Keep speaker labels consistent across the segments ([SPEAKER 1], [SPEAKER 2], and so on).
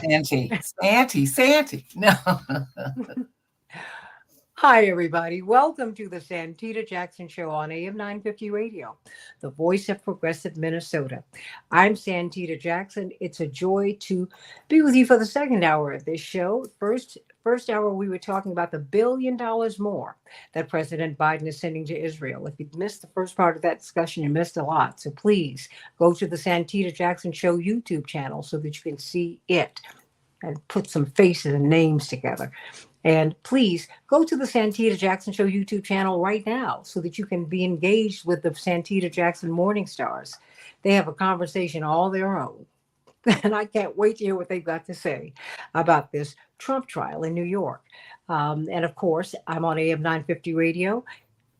[SPEAKER 1] Santy. No.
[SPEAKER 2] Hi, everybody. Welcome to the Santita Jackson Show on AM 950 Radio, the voice of progressive Minnesota. I'm Santita Jackson. It's a joy to be with you for the second hour of this show. First hour, we were talking about the $1 billion more that President Biden is sending to Israel. If you missed the first part of that discussion, you missed a lot. So please go to the Santita Jackson Show YouTube channel so that you can see it and put some faces and names together. And please go to the Santita Jackson Show YouTube channel right now so that you can be engaged with the Santita Jackson Morning Stars. They have a conversation all their own. And I can't wait to hear what they've got to say about this Trump trial in New York. And of course, I'm on AM 950 Radio,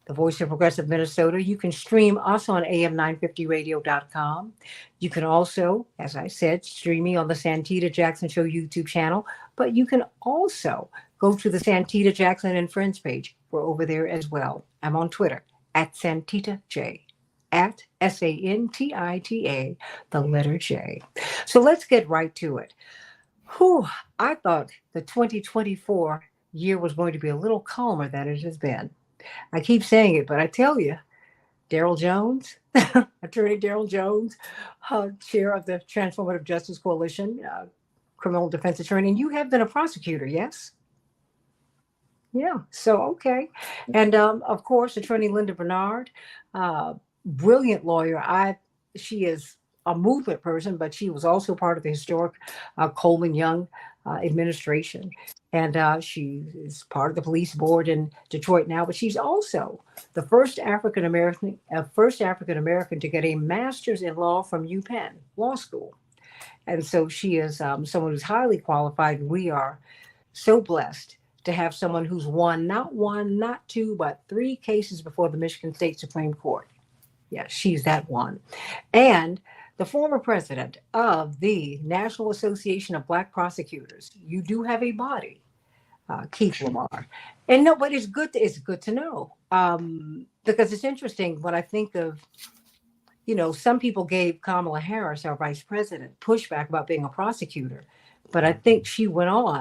[SPEAKER 2] the voice of progressive Minnesota. You can stream us on am950radio.com. You can also, as I said, stream me on the Santita Jackson Show YouTube channel, but you can also go to the Santita Jackson and Friends page. We're over there as well. I'm on Twitter at Santita J, at Santita, the letter J. So let's get right to it. Whew, I thought the 2024 year was going to be a little calmer than it has been. I keep saying it, but I tell you, Daryl Jones, Attorney Daryl Jones, chair of the Transformative Justice Coalition, criminal defense attorney, and you have been a prosecutor, yes? Yeah, so okay. And of course, Attorney Linda Bernard, brilliant lawyer. She is a movement person, but she was also part of the historic Coleman Young administration. And she is part of the police board in Detroit now, but she's also the first African American to get a master's in law from UPenn Law School. And so she is someone who's highly qualified. We are so blessed to have someone who's won, not two, but three cases before the Michigan State Supreme Court. Yes, she's that one. And the former president of the National Association of Black Prosecutors. You do have a body, Keith Lamar. And no, but it's good to know, because it's interesting when I think of, some people gave Kamala Harris, our vice president, pushback about being a prosecutor. But I think she went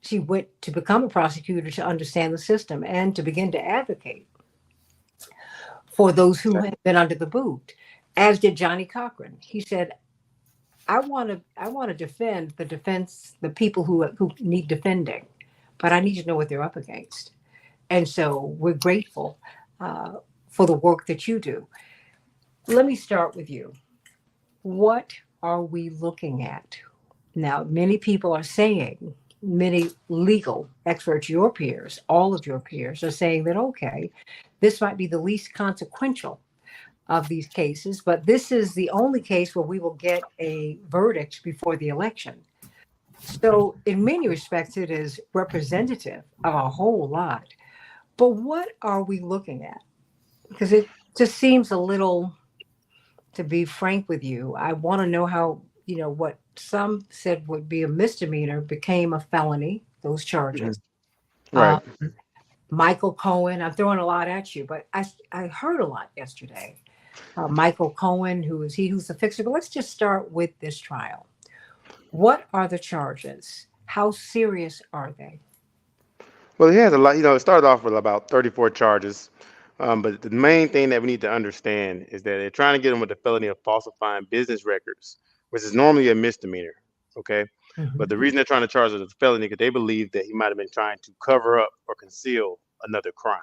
[SPEAKER 2] to become a prosecutor to understand the system and to begin to advocate for those who have been under the boot, as did Johnny Cochran. He said, I want to defend the people who need defending, but I need to know what they're up against. And so we're grateful for the work that you do. Let me start with you. What are we looking at? Now, many people are saying, many legal experts, your peers, all of your peers, are saying that, okay, this might be the least consequential of these cases, but this is the only case where we will get a verdict before the election. So in many respects, it is representative of a whole lot. But what are we looking at? Because it just seems a little, to be frank with you, I want to know how, what some said would be a misdemeanor became a felony, those charges.
[SPEAKER 3] Right.
[SPEAKER 2] Michael Cohen, I'm throwing a lot at you, but I heard a lot yesterday. Michael Cohen, who's the fixer. But let's just start with this trial. What are the charges? How serious are they?
[SPEAKER 3] Well, he has a lot. It started off with about 34 charges. But the main thing that we need to understand is that they're trying to get him with the felony of falsifying business records, which is normally a misdemeanor. Okay.
[SPEAKER 2] Mhm.
[SPEAKER 3] But the reason they're trying to charge it as a felony because they believe that he might have been trying to cover up or conceal another crime.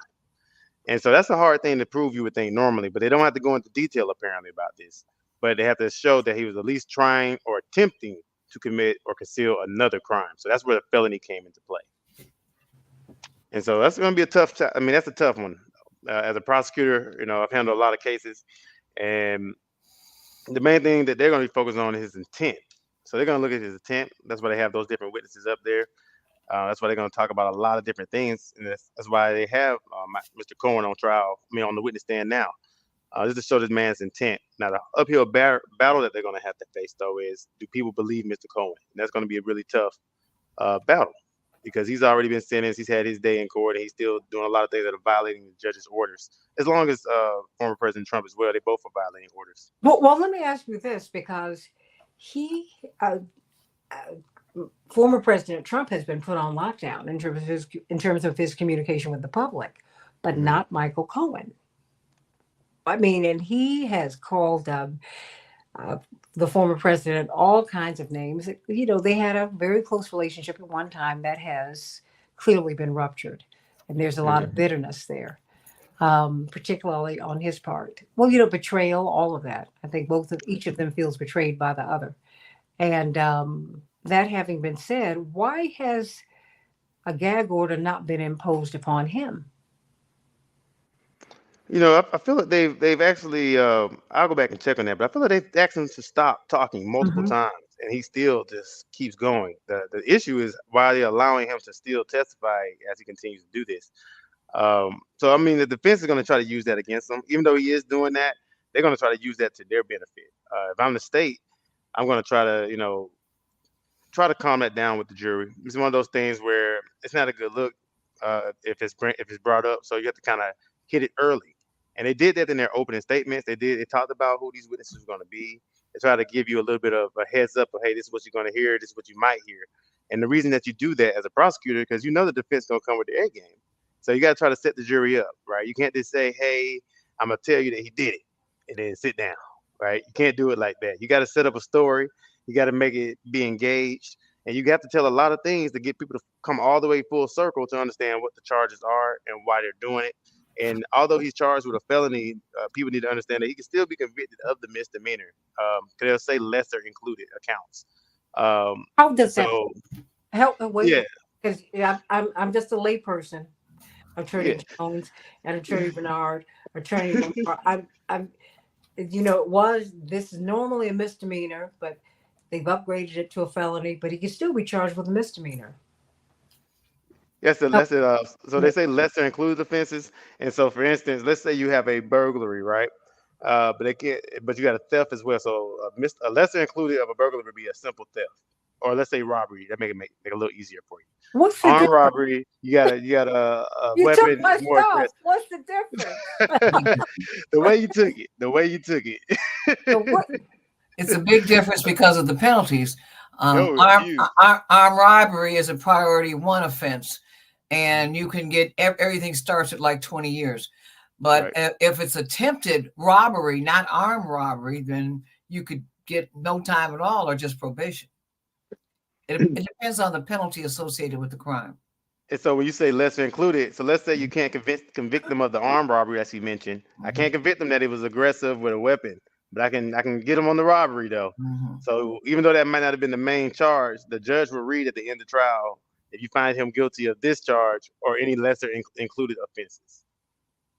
[SPEAKER 3] And so that's a hard thing to prove, you would think, normally, but they don't have to go into detail apparently about this. But they have to show that he was at least trying or attempting to commit or conceal another crime. So that's where the felony came into play. And so that's going to be a tough. That's a tough one. As a prosecutor, I've handled a lot of cases, and the main thing that they're going to be focused on is his intent. So they're going to look at his intent. That's why they have those different witnesses up there. That's why they're going to talk about a lot of different things, and that's why they have Mr. Cohen on trial. On the witness stand now, just to show this man's intent. Now, the uphill battle that they're going to have to face, though, is do people believe Mr. Cohen? And that's going to be a really tough battle because he's already been sentenced. He's had his day in court, and he's still doing a lot of things that are violating the judge's orders. As long as former President Trump as well, they both are violating orders.
[SPEAKER 2] Well, let me ask you this, because he, former President Trump has been put on lockdown in terms of his communication with the public, but
[SPEAKER 3] Hmm.
[SPEAKER 2] not Michael Cohen. I mean, and he has called uh, the former president all kinds of names. They had a very close relationship at one time that has clearly been ruptured, and there's a lot of
[SPEAKER 3] Hmm.
[SPEAKER 2] bitterness there, particularly on his part. Well, betrayal, all of that. I think each of them feels betrayed by the other. And that having been said, why has a gag order not been imposed upon him?
[SPEAKER 3] I feel like they've actually. I'll go back and check on that, but I feel like they've asked him to stop talking multiple
[SPEAKER 2] Hmm.
[SPEAKER 3] times, and he still just keeps going. The issue is why they're allowing him to still testify as he continues to do this. So I mean, the defense is going to try to use that against him, even though he is doing that. They're going to try to use that to their benefit. If I'm the state, I'm going to try to calm that down with the jury. It's one of those things where it's not a good look if it's brought up. So you have to kind of hit it early. And they did that in their opening statements. They talked about who these witnesses were going to be. They try to give you a little bit of a heads up of, hey, this is what you're going to hear. This is what you might hear. And the reason that you do that as a prosecutor, because you know the defense going to come with the A game. So you got to try to set the jury up, right? You can't just say, hey, I'm going to tell you that he did it and then sit down, right? You can't do it like that. You got to set up a story. You got to make it be engaged, and you have to tell a lot of things to get people to come all the way full circle to understand what the charges are and why they're doing it. And although he's charged with a felony, people need to understand that he can still be convicted of the misdemeanor. Because they'll say lesser included accounts.
[SPEAKER 2] How does that
[SPEAKER 3] So
[SPEAKER 2] help?
[SPEAKER 3] yeah,
[SPEAKER 2] Wait, because I'm just a layperson.
[SPEAKER 3] yeah.
[SPEAKER 2] Attorney Jones and Attorney Bernard, Attorney Lamar. I'm this is normally a misdemeanor, but they've upgraded it to a felony, but he can still be charged with a misdemeanor.
[SPEAKER 3] Yes, the
[SPEAKER 2] Oh,
[SPEAKER 3] lesser. So they say lesser includes offenses, and so for instance, let's say you have a burglary, right? But they can't. But you got a theft as well. So a lesser included of a burglary would be a simple theft, or let's say robbery. That make it a little easier for you.
[SPEAKER 2] what's the
[SPEAKER 3] Armed
[SPEAKER 2] difference?
[SPEAKER 3] robbery, you got a
[SPEAKER 2] You took
[SPEAKER 3] weapon
[SPEAKER 2] my
[SPEAKER 3] is more
[SPEAKER 2] stuff.
[SPEAKER 3] aggressive.
[SPEAKER 2] What's the difference?
[SPEAKER 3] The way you took it.
[SPEAKER 2] So what?
[SPEAKER 1] It's a big difference because of the penalties.
[SPEAKER 3] Oh, it's
[SPEAKER 1] Armed,
[SPEAKER 3] huge.
[SPEAKER 1] armed robbery is a priority one offense, and you can get everything starts at like 20 years. But
[SPEAKER 3] Right.
[SPEAKER 1] if it's attempted robbery, not armed robbery, then you could get no time at all or just probation. It depends on the penalty associated with the crime.
[SPEAKER 3] And so when you say lesser included, so let's say you can't convict them of the armed robbery as you mentioned. I
[SPEAKER 1] Mhm.
[SPEAKER 3] can't convict them that it was aggressive with a weapon, but I can get them on the robbery though.
[SPEAKER 1] Mhm.
[SPEAKER 3] So even though that might not have been the main charge, the judge will read at the end of the trial if you find him guilty of this charge or any lesser included offenses.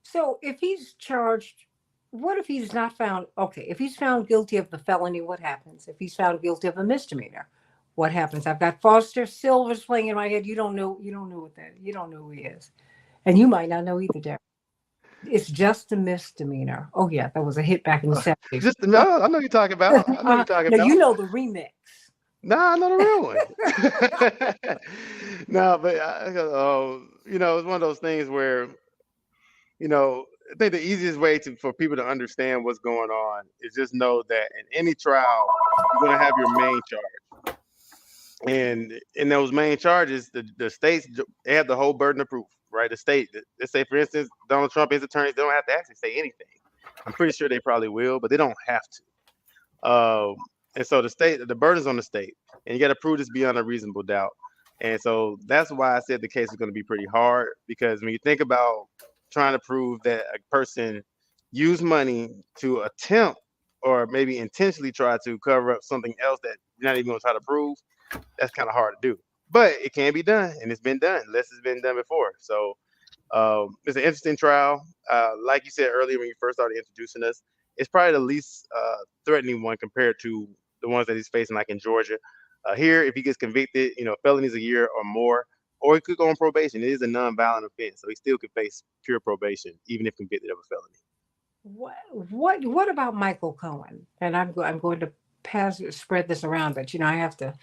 [SPEAKER 2] So if he's charged, what if he's not found? Okay, if he's found guilty of the felony, what happens? If he's found guilty of a misdemeanor, what happens? I've got Foster Silver's playing in my head. You don't know. You don't know what that. You don't know who he is, and you might not know either, Derek. It's just a misdemeanor. Oh yeah, that was a hit back in the 70s.
[SPEAKER 3] Just no, I know you're talking about. I know you're talking
[SPEAKER 2] No,
[SPEAKER 3] about.
[SPEAKER 2] you know the remix.
[SPEAKER 3] Nah, not a real one. No, but it's one of those things where I think the easiest way for people to understand what's going on is just know that in any trial, you're going to have your main charge. And in those main charges, the states, they have the whole burden of proof, right? The state, let's say, for instance, Donald Trump, his attorneys, they don't have to actually say anything. I'm pretty sure they probably will, but they don't have to. And so the burden's on the state, and you got to prove this beyond a reasonable doubt. And so that's why I said the case is going to be pretty hard because when you think about trying to prove that a person used money to attempt or maybe intentionally try to cover up something else that you're not even going to try to prove, that's kind of hard to do. But it can be done, and it's been done. Less has been done before. So it's an interesting trial. Like you said earlier when you first started introducing us, it's probably the least threatening one compared to the ones that he's facing, like in Georgia. Here, if he gets convicted, felonies a year or more, or he could go on probation. It is a non-violent offense, so he still could face pure probation, even if convicted of a felony.
[SPEAKER 2] What about Michael Cohen? And I'm going to spread this around, but I have to.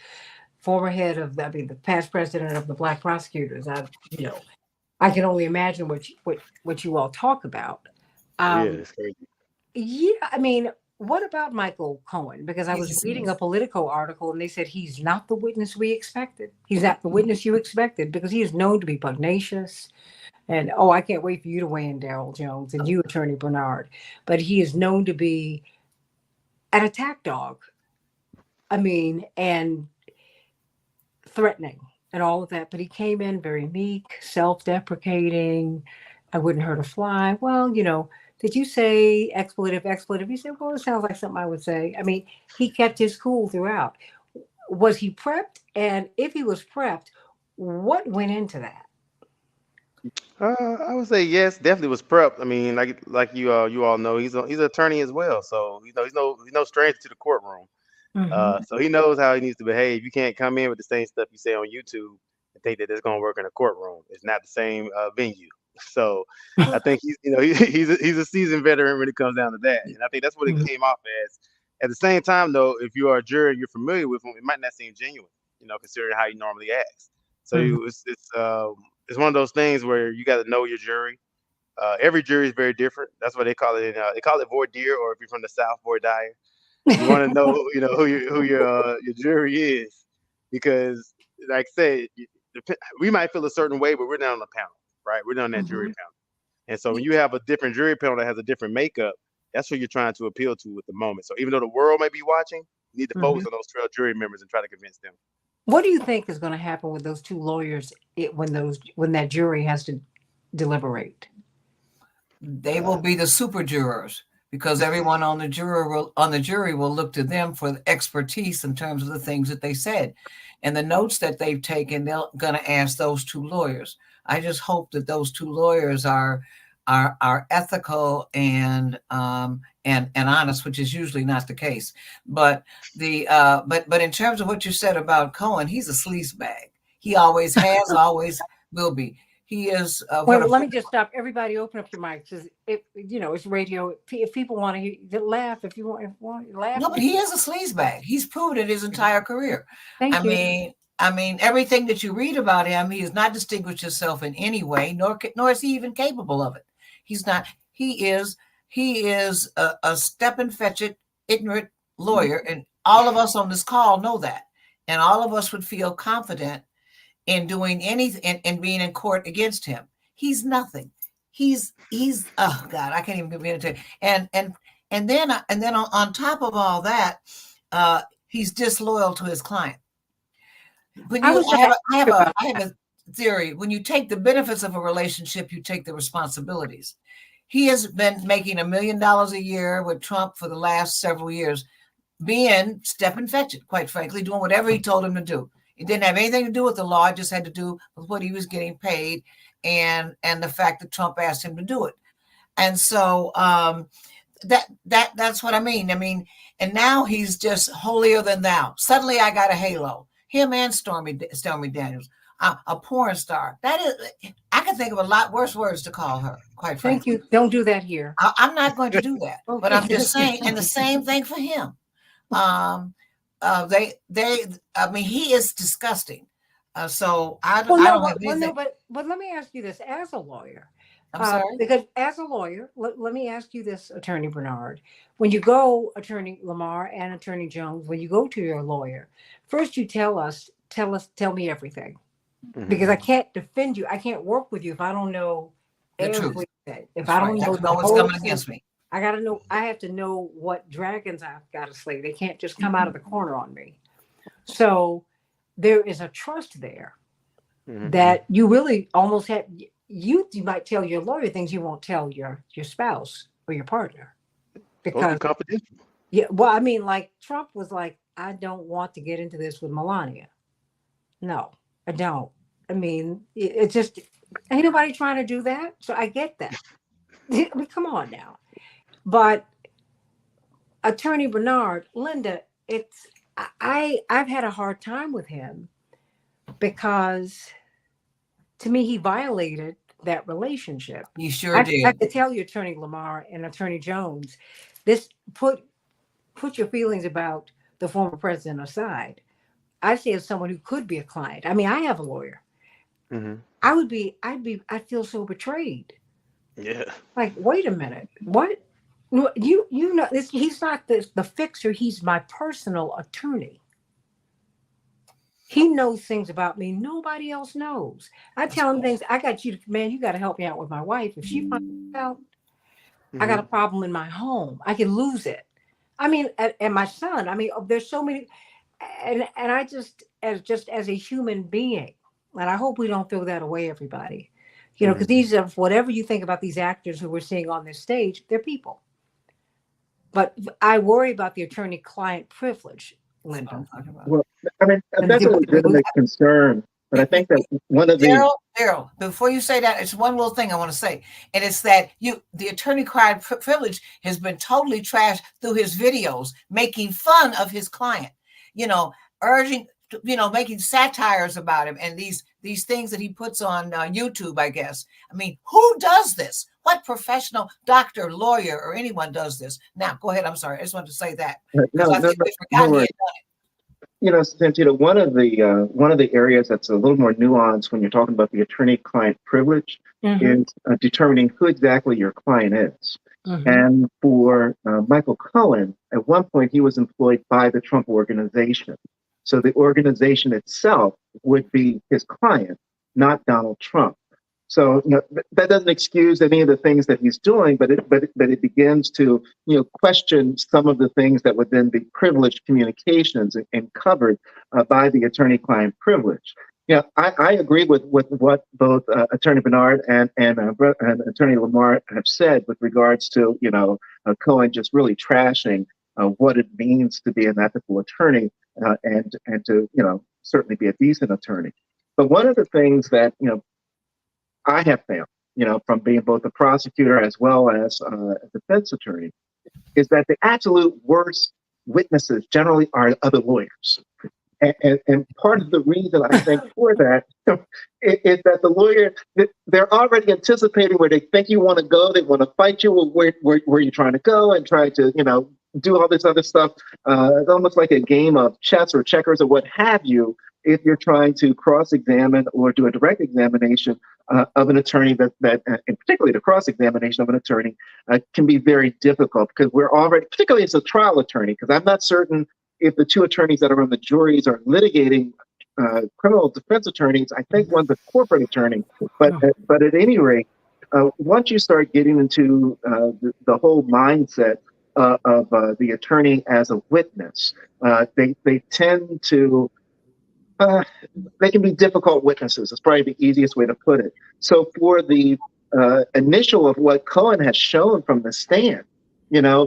[SPEAKER 2] Former head of the past president of the Black prosecutors. I can only imagine what you all talk about.
[SPEAKER 3] Yeah,
[SPEAKER 2] Um,
[SPEAKER 3] it's crazy.
[SPEAKER 2] yeah, I mean, what about Michael Cohen? Because I
[SPEAKER 1] He's
[SPEAKER 2] was
[SPEAKER 1] a
[SPEAKER 2] reading a
[SPEAKER 1] snitch.
[SPEAKER 2] Politico article and they said he's not the witness we expected. He's not the witness you expected because he is known to be pugnacious. And oh, I can't wait for you to weigh in, Daryl Jones, and you, Attorney Bernard. But he is known to be an attack dog. I mean, and threatening and all of that. But he came in very meek, self-deprecating. I wouldn't hurt a fly. Well, did you say expletive, expletive? He said, well, it sounds like something I would say. I mean, he kept his cool throughout. Was he prepped? And if he was prepped, what went into that?
[SPEAKER 3] I would say yes, definitely was prepped. I mean, like you all know, he's an attorney as well, so he's no stranger to the courtroom.
[SPEAKER 2] Mm-hmm.
[SPEAKER 3] So he knows how he needs to behave. You can't come in with the same stuff you say on YouTube and think that it's going to work in a courtroom. It's not the same venue. So I think he's a seasoned veteran when it comes down to that, and I think that's what it came off as. At the same time, though, if you are a jury and you're familiar with him, it might not seem genuine, considering how he normally acts. So it's one of those things where you got to know your jury. Every jury is very different. That's why they call it. They call it voir dire, or if you're from the South, voir dire. You want to know, who your jury is, because, like I said, we might feel a certain way, but we're not on the panel, right? We're not on that jury panel, and so when you have a different jury panel that has a different makeup, that's who you're trying to appeal to at the moment. So even though the world may be watching, you need to focus on those 12 jury members and try to convince them.
[SPEAKER 2] What do you think is going to happen with those two lawyers when that jury has to deliberate?
[SPEAKER 1] They will be the super jurors because everyone on the jury will look to them for expertise in terms of the things that they said, and the notes that they've taken. They're going to ask those two lawyers. I just hope that those two lawyers are ethical and honest, which is usually not the case. But but in terms of what you said about Cohen, he's a sleazebag. He always has, always will be. He is.
[SPEAKER 2] Wait, let me just stop. Everybody, open up your mics. It's radio. If people want to hear, laugh. If you want to laugh.
[SPEAKER 1] No, but he is a sleazebag. He's proven it his entire career.
[SPEAKER 2] Thank you.
[SPEAKER 1] I mean, everything that you read about him, he has not distinguished himself in any way, nor is he even capable of it. He's not. He is a step and fetch it, ignorant lawyer, and all of us on this call know that, and all of us would feel confident in doing anything and being in court against him. He's nothing. He's oh God, I can't even begin to tell you. And then on top of all that, he's disloyal to his client. When I have a theory. When you take the benefits of a relationship, you take the responsibilities. He has been making $1 million a year with Trump for the last several years, being step and fetch it, quite frankly, doing whatever he told him to do. It didn't have anything to do with the law. It just had to do with what he was getting paid and the fact that Trump asked him to do it. And so that's what I mean. I mean, and now he's just holier than thou. Suddenly I got a halo. Him and Stormy Daniels, a porn star. That is, I can think of a lot worse words to call her, quite frankly.
[SPEAKER 2] Thank you. Don't do that here.
[SPEAKER 1] I'm not going to do that.
[SPEAKER 2] Okay.
[SPEAKER 1] But I'm just saying, and the same thing for him. I mean, he is disgusting. So I don't have anything.
[SPEAKER 2] But let me ask you this as a lawyer.
[SPEAKER 1] I'm sorry?
[SPEAKER 2] Because as a lawyer, let me ask you this, Attorney Bernard. When you go, Attorney Lamar and Attorney Jones, when you go to your lawyer, first you tell me everything. Because I can't defend you. I can't work with you if I don't know everything. If I don't know
[SPEAKER 1] what's coming against me.
[SPEAKER 2] I got to know. I have to know what dragons I've got to slay. They can't just come out of the corner on me. So there is a trust there that you really almost have. You might tell your lawyer things you won't tell your spouse or your partner because
[SPEAKER 3] confidential.
[SPEAKER 2] Yeah, well, I mean, like Trump was like, I don't want to get into this with Melania. No, I don't. I mean, it's just ain't nobody trying to do that. So I get that. I mean, come on now. But Attorney Bernard, Linda, I've had a hard time with him because to me, he violated that relationship.
[SPEAKER 1] He sure did.
[SPEAKER 2] I have to tell you, Attorney Lamar and Attorney Jones, this put your feelings about the former president aside. I say as someone who could be a client. I mean, I have a lawyer. I'd feel so betrayed.
[SPEAKER 3] Yeah.
[SPEAKER 2] Like, wait a minute. What? You know, he's not the fixer. He's my personal attorney. He knows things about me nobody else knows. I tell him things. I got you, man. You got to help me out with my wife. If she finds out I got a problem in my home, I can lose it. I mean, and my son. I mean, there's so many, and I just as a human being, and I hope we don't throw that away, everybody. You know, because these are whatever you think about these actors who we're seeing on this stage, they're people. But I worry about the attorney-client privilege, Linda.
[SPEAKER 4] Well, I mean, that's a legitimate concern, but I think that one of the
[SPEAKER 1] Daryl, before you say that, it's one little thing I want to say, and it's that the attorney-client privilege has been totally trashed through his videos, making fun of his client, urging, making satires about him, and these things that he puts on YouTube, I guess. I mean, who does this? What professional doctor, lawyer, or anyone does this? Now, go ahead. I'm sorry. I just wanted to say that.
[SPEAKER 4] no, Santita, one of the areas that's a little more nuanced when you're talking about the attorney-client privilege is determining who exactly your client is. And for Michael Cohen, at one point, he was employed by the Trump organization. So the organization itself would be his client, not Donald Trump. So that doesn't excuse any of the things that he's doing, but it begins to question some of the things that would then be privileged communications and covered by the attorney-client privilege. I agree with what both Attorney Bernard and Attorney Lamar have said with regards to Cohen just really trashing what it means to be an ethical attorney and to certainly be a decent attorney. But one of the things that I have found, from being both a prosecutor as well as a defense attorney, is that the absolute worst witnesses generally are other lawyers. And part of the reason I think for that is that the lawyer, they're already anticipating where they think you want to go. They want to fight you where you're trying to go and try to, do all this other stuff. It's almost like a game of chess or checkers or what have you, if you're trying to cross-examine or do a direct examination of an attorney that and particularly the cross-examination of an attorney can be very difficult because we're already, particularly as a trial attorney, because I'm not certain if the two attorneys that are on the juries are litigating criminal defense attorneys. I think one's a corporate attorney, but at any rate, once you start getting into the whole mindset of the attorney as a witness, they tend to they can be difficult witnesses. It's probably the easiest way to put it. So for the initial of what Cohen has shown from the stand,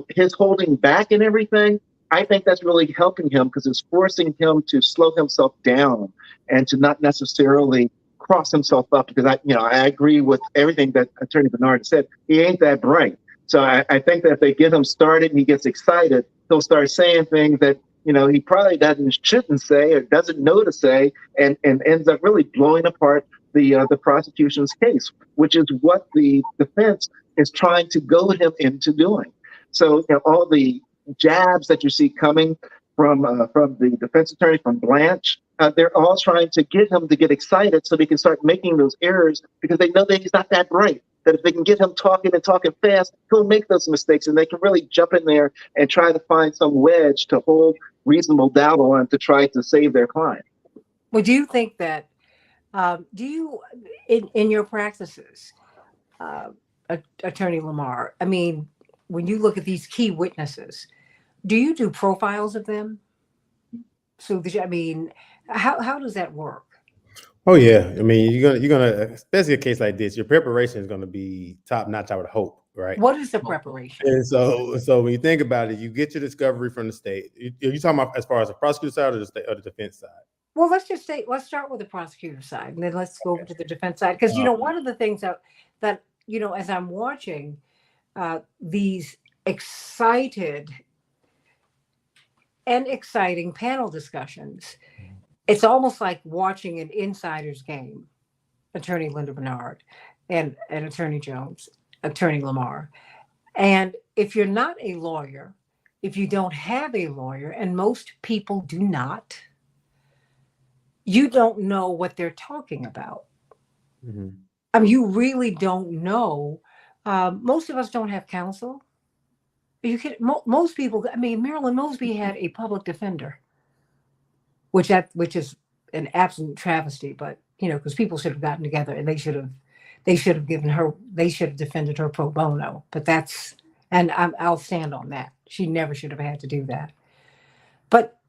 [SPEAKER 4] his holding back and everything, I think that's really helping him because it's forcing him to slow himself down and to not necessarily cross himself up. Because I agree with everything that Attorney Bernard said. He ain't that bright. So I think that if they get him started and he gets excited, he'll start saying things that he probably shouldn't say or doesn't know to say, and ends up really blowing apart the prosecution's case, which is what the defense is trying to goad him into doing. So all the jabs that you see coming from the defense attorney, from Blanche, they're all trying to get him to get excited so they can start making those errors because they know that he's not that bright. That if they can get him talking fast, he'll make those mistakes, and they can really jump in there and try to find some wedge to hold reasonable doubt on to try to save their client.
[SPEAKER 2] Well, do you think that, do you, in your practices, Attorney Lamar, I mean, when you look at these key witnesses, do you do profiles of them? So, how does that work?
[SPEAKER 3] Oh yeah, I mean, you're gonna, especially a case like this, your preparation is gonna be top notch. I would hope, right?
[SPEAKER 2] What is the preparation?
[SPEAKER 3] And so when you think about it, you get your discovery from the state. Are you talking about as far as the prosecutor side or the state or the defense side?
[SPEAKER 2] Well, let's start with the prosecutor side, and then let's go over to the defense side. Because one of the things that as I'm watching these exciting panel discussions, it's almost like watching an insider's game, Attorney Linda Bernard and Attorney Jones, Attorney Lamar. And if you're not a lawyer, if you don't have a lawyer, and most people do not, you don't know what they're talking about. I mean, you really don't know. Most of us don't have counsel. You can most people. I mean, Marilyn Mosby had a public defender, which is an absolute travesty. But because people should have gotten together and they should have defended her pro bono. But I'll stand on that. She never should have had to do that. But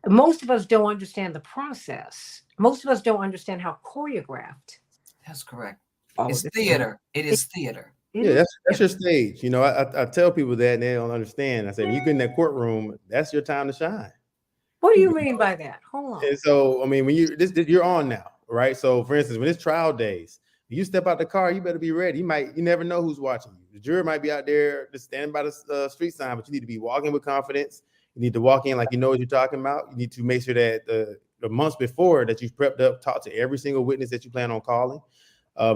[SPEAKER 2] most of us don't understand the process. Most of us don't understand how choreographed.
[SPEAKER 1] That's correct.
[SPEAKER 2] all of
[SPEAKER 1] It's
[SPEAKER 2] this
[SPEAKER 1] theater. It is theater.
[SPEAKER 3] Yeah, that's your stage. I tell people that and they don't understand. I say, when you get in that courtroom, that's your time to shine.
[SPEAKER 2] What do you mean by that? Hold on.
[SPEAKER 3] And so, I mean, when you're on now, right? So, for instance, when it's trial days, you step out the car, you better be ready. You never know who's watching you. The jury might be out there just standing by the street sign, but you need to be walking with confidence. You need to walk in like you know what you're talking about. You need to make sure that the months before that you've prepped up, talk to every single witness that you plan on calling.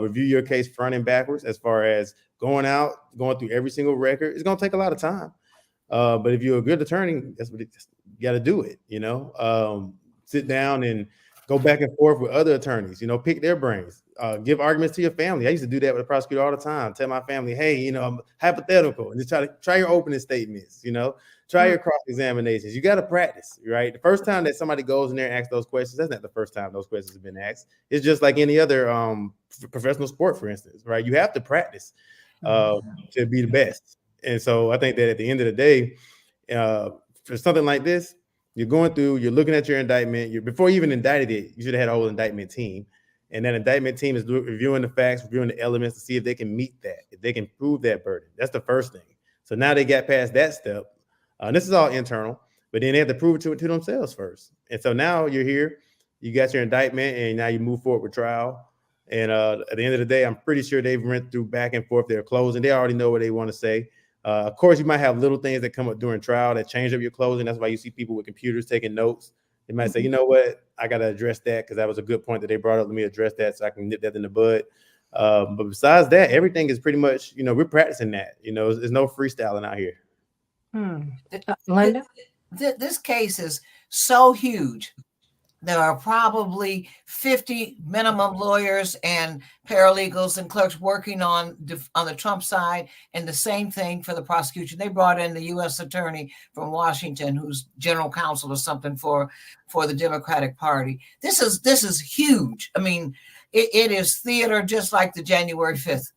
[SPEAKER 3] Review your case front and backwards as far as going through every single record. It's going to take a lot of time. But if you're a good attorney, that's what you got to do it, sit down and go back and forth with other attorneys, pick their brains, give arguments to your family. I used to do that with the prosecutor all the time. Tell my family, hey, I'm hypothetical, and just try your opening statements, try your cross examinations. You got to practice, right? The first time that somebody goes in there and asks those questions, that's not the first time those questions have been asked. It's just like any other professional sport, for instance, right? You have to practice to be the best. And so I think that at the end of the day, for something like this, you're looking at your indictment. Before you even indicted it, you should have had a whole indictment team. And that indictment team is reviewing the facts, reviewing the elements to see if they can meet that, if they can prove that burden. That's the first thing. So now they got past that step. This is all internal, but then they have to prove it to themselves first. And so now you're here, you got your indictment, and now you move forward with trial. And at the end of the day, I'm pretty sure they've went through back and forth their closing. They already know what they want to say. Of course, you might have little things that come up during trial that change up your closing. That's why you see people with computers taking notes. They might say, you know what, I got to address that because that was a good point that they brought up. Let me address that so I can nip that in the bud. But besides that, everything is pretty much, we're practicing that. There's no freestyling out here.
[SPEAKER 2] Linda?
[SPEAKER 1] This case is so huge. There are probably 50 minimum lawyers and paralegals and clerks working on the Trump side, and the same thing for the prosecution. They brought in the U.S. attorney from Washington, who's general counsel or something for the Democratic Party. This is huge. I mean, it is theater, just like the January 5th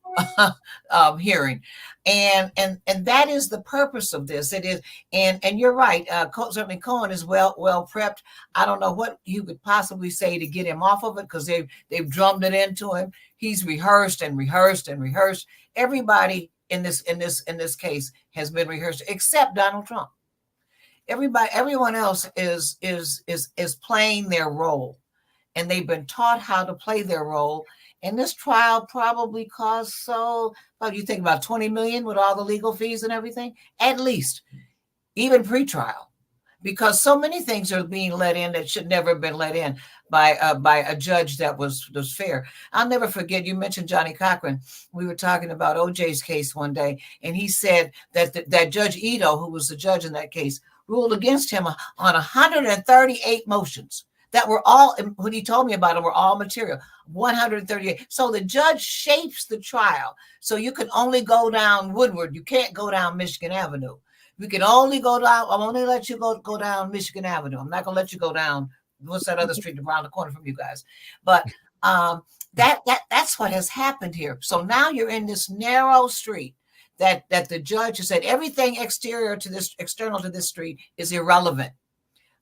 [SPEAKER 1] hearing, and that is the purpose of this. It is, and you're right. Certainly Cohen is well prepped. I don't know what you could possibly say to get him off of it because they've drummed it into him. He's rehearsed and rehearsed and rehearsed. Everybody in this case has been rehearsed except Donald Trump. Everyone else is playing their role, and they've been taught how to play their role. And this trial probably cost what do you think, about $20 million with all the legal fees and everything, at least, even pre-trial, because so many things are being let in that should never have been let in by a judge that was fair. I'll never forget, you mentioned Johnny Cochran. We were talking about OJ's case one day, and he said that Judge Ito, who was the judge in that case, ruled against him on 138 motions. That were all, when he told me about them, were all material, 138. So the judge shapes the trial. So you can only go down Woodward. You can't go down Michigan Avenue. You can only go down, I'm only let you go down Michigan Avenue. I'm not going to let you go down, what's that other street around the corner from you guys? But that's what has happened here. So now you're in this narrow street that the judge has said everything external to this street is irrelevant.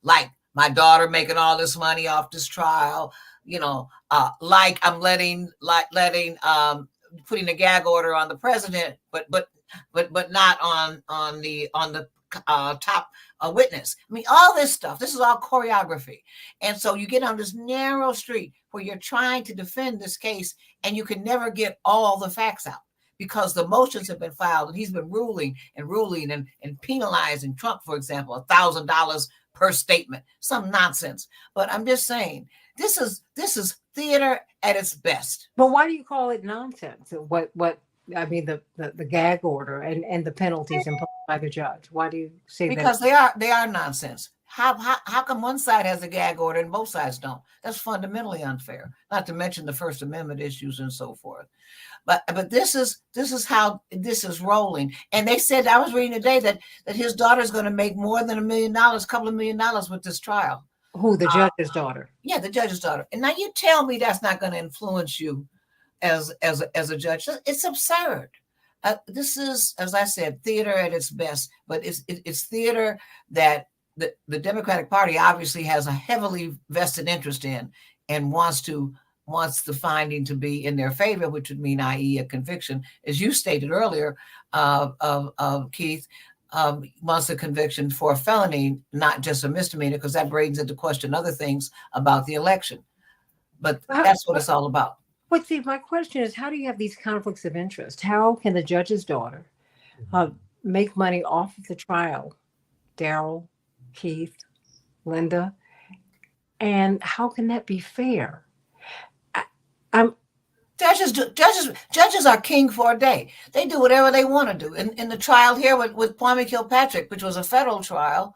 [SPEAKER 1] Like, my daughter making all this money off this trial, like I'm putting a gag order on the president, but not on the top witness. I mean, all this stuff. This is all choreography, and so you get on this narrow street where you're trying to defend this case, and you can never get all the facts out because the motions have been filed, and he's been ruling and penalizing Trump, for example, $1,000 per statement, some nonsense. But I'm just saying, this is theater at its best.
[SPEAKER 2] But why do you call it nonsense? What I mean, the gag order and the penalties imposed by the judge. Why do you say that?
[SPEAKER 1] Because they are nonsense. How come one side has a gag order and both sides don't? That's fundamentally unfair. Not to mention the First Amendment issues and so forth. But this is how this is rolling. And they said, I was reading today that his daughter's going to make more than $1 million, couple of $1 million with this trial.
[SPEAKER 2] Who, the judge's daughter?
[SPEAKER 1] Yeah, the judge's daughter. And now you tell me that's not going to influence you as a judge. It's absurd. This is, as I said, theater at its best. But it's theater that the Democratic Party obviously has a heavily vested interest in and wants the finding to be in their favor, which would mean, i.e., a conviction, as you stated earlier, Keith, wants a conviction for a felony, not just a misdemeanor, because that brings into question other things about the election. But that's what it's all about.
[SPEAKER 2] But see, my question is, how do you have these conflicts of interest? How can the judge's daughter make money off of the trial? Daryl, Keith, Linda, and how can that be fair?
[SPEAKER 1] Judges are king for a day. They do whatever they want to do. In the trial here with Kwame Kilpatrick, which was a federal trial,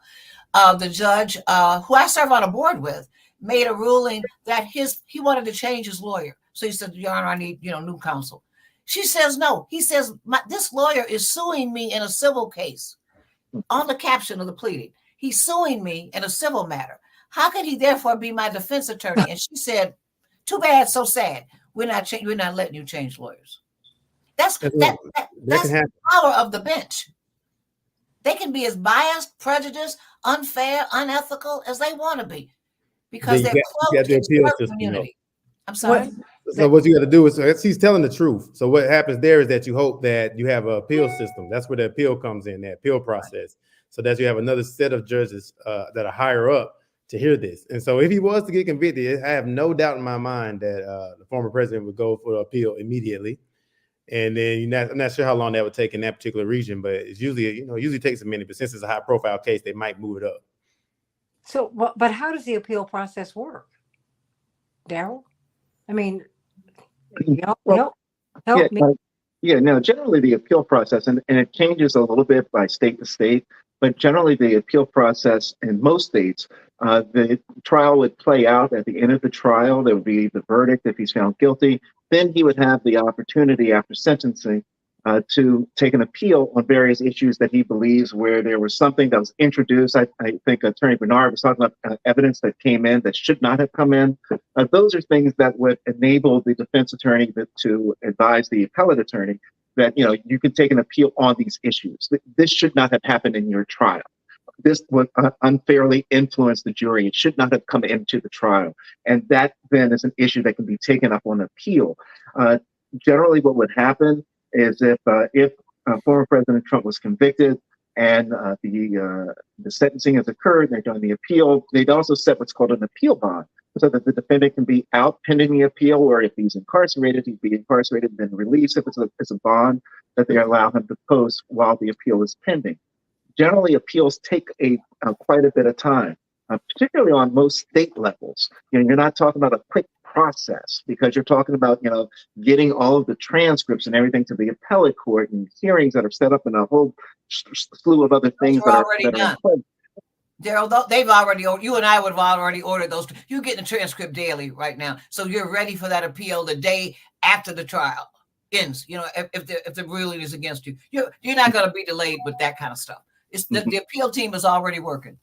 [SPEAKER 1] the judge, who I serve on a board with, made a ruling that he wanted to change his lawyer. So he said, Your Honor, I need new counsel. She says no. He says, this lawyer is suing me in a civil case. On the caption of the pleading, he's suing me in a civil matter. How can he therefore be my defense attorney? And she said, too bad, so sad. We're not letting you change lawyers. That's the power of the bench. They can be as biased, prejudiced, unfair, unethical as they want to be because they're close to the community. I'm sorry.
[SPEAKER 3] So what you got to do is, he's telling the truth. So what happens there is that you hope that you have an appeal system. That's where the appeal comes in, that appeal process. So that you have another set of judges that are higher up to hear this. And so if he was to get convicted, I have no doubt in my mind that the former president would go for the appeal immediately. And then I'm not sure how long that would take in that particular region, but it's usually takes a minute. But since it's a high profile case, they might move it up.
[SPEAKER 2] So, but how does the appeal process work, Daryl? I mean, help me.
[SPEAKER 4] Generally the appeal process, and it changes a little bit by state to state, but generally the appeal process in most states, the trial would play out. At the end of the trial, there would be the verdict if he's found guilty. Then he would have the opportunity after sentencing to take an appeal on various issues that he believes where there was something that was introduced. I think Attorney Bernard was talking about evidence that came in that should not have come in. Those are things that would enable the defense attorney to advise the appellate attorney that, you can take an appeal on these issues. This should not have happened in your trial. This would unfairly influence the jury. It should not have come into the trial. And that then is an issue that can be taken up on appeal. Generally, what would happen is if former President Trump was convicted and the sentencing has occurred, they're doing the appeal, they'd also set what's called an appeal bond so that the defendant can be out pending the appeal, or if he's incarcerated, he'd be incarcerated and then released if it's a bond that they allow him to post while the appeal is pending. Generally, appeals take quite a bit of time, particularly on most state levels. You're not talking about a quick process because you're talking about, getting all of the transcripts and everything to the appellate court and hearings that are set up and a whole slew of other things that are in place.
[SPEAKER 1] Daryl, they've already, you and I would have already ordered those. You're getting a transcript daily right now. So you're ready for that appeal the day after the trial ends. If the ruling is against you, you're not going to be delayed with that kind of stuff. It's the appeal team is already working.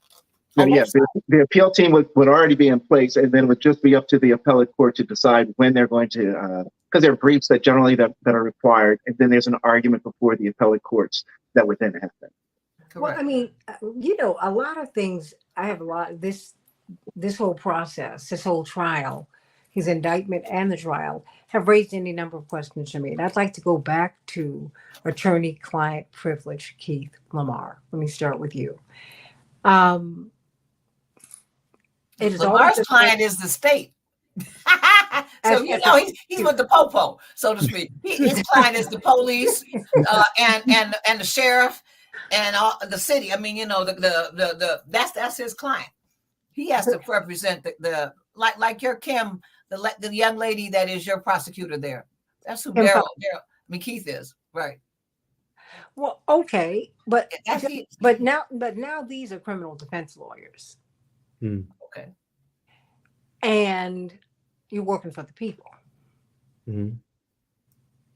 [SPEAKER 4] Yes, the appeal team would already be in place, and then it would just be up to the appellate court to decide when they're going to, because there are briefs that generally that are required, and then there's an argument before the appellate courts that would then happen.
[SPEAKER 2] Well, I mean, a lot of things, this whole process, this whole trial, his indictment and the trial have raised any number of questions to me. And I'd like to go back to attorney-client privilege, Keith Lamar. Let me start with you.
[SPEAKER 1] Lamar's client is the state. So he's with the popo, so to speak. His client is the police and the sheriff and all the city. I mean, that's his client. He has to represent the like your Kim, the young lady that is your prosecutor there. That's who Keith is, right?
[SPEAKER 2] Well, okay, but now these are criminal defense lawyers.
[SPEAKER 1] Okay.
[SPEAKER 2] And you're working for the people.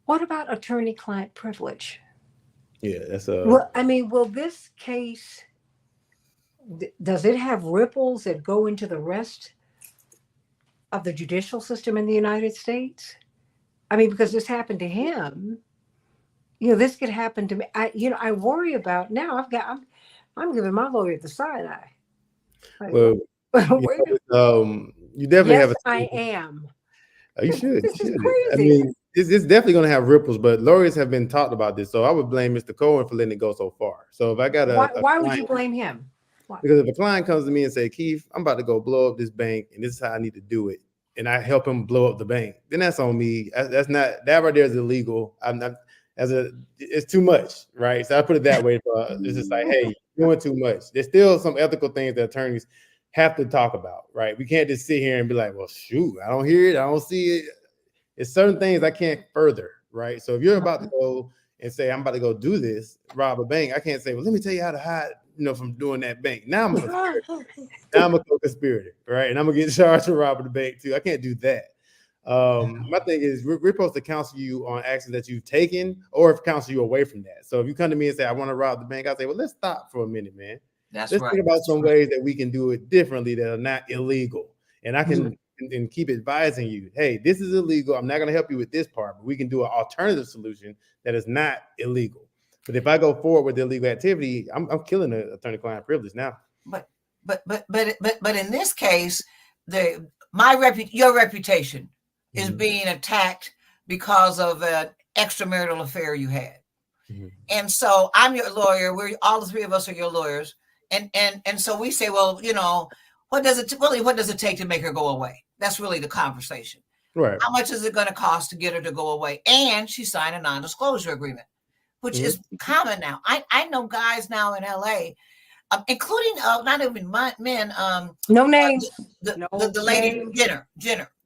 [SPEAKER 2] What about attorney-client privilege?
[SPEAKER 5] Yeah, that's a.
[SPEAKER 2] Well, I mean, will this case, does it have ripples that go into the rest of the judicial system in the United States? I mean, because this happened to him, this could happen to me. I worry about now. I'm giving my lawyer the side eye. Like,
[SPEAKER 5] Well, you definitely
[SPEAKER 2] yes,
[SPEAKER 5] have.
[SPEAKER 2] I am.
[SPEAKER 5] You should.
[SPEAKER 2] This
[SPEAKER 5] You
[SPEAKER 2] is
[SPEAKER 5] should.
[SPEAKER 2] crazy.
[SPEAKER 5] I mean, it's definitely going to have ripples, but lawyers have been talked about this, so I would blame Mr. Cohen for letting it go so far. So if I got
[SPEAKER 2] why would you blame him? Why?
[SPEAKER 5] Because if a client comes to me and say, Keith, I'm about to go blow up this bank, and this is how I need to do it, and I help him blow up the bank, then that's on me. That's not, that right there is illegal. I'm not, it's too much, right? So I put it that way. It's just like, hey, you're doing too much. There's still some ethical things that attorneys have to talk about, right? We can't just sit here and be like, well, shoot, I don't hear it, I don't see it. It's certain things I can't further, right? So if you're about to go and say, I'm about to go do this, rob a bank, I can't say, well, let me tell you how to hide, from doing that bank. Now I'm a conspirator. Now I'm a co-conspirator, right? And I'm gonna get charged for robbing the bank too. I can't do that. My thing is we're supposed to counsel you on actions that you've taken, or if counsel you away from that. So if you come to me and say, I want to rob the bank, I say, well, let's stop for a minute, man. Let's think about some ways that we can do it differently that are not illegal. And I can and keep advising you, hey, this is illegal. I'm not going to help you with this part, but we can do an alternative solution that is not illegal. But if I go forward with the illegal activity, I'm killing the attorney-client privilege now.
[SPEAKER 1] But in this case, your reputation is being attacked because of an extramarital affair you had. And so I'm your lawyer. We're all the three of us are your lawyers. And so we say, well, what does it take to make her go away? That's really the conversation.
[SPEAKER 5] Right.
[SPEAKER 1] How much is it going to cost to get her to go away? And she signed a non-disclosure agreement, which is common now. I know guys now in LA, including not even men.
[SPEAKER 2] No names.
[SPEAKER 1] The lady Jenner,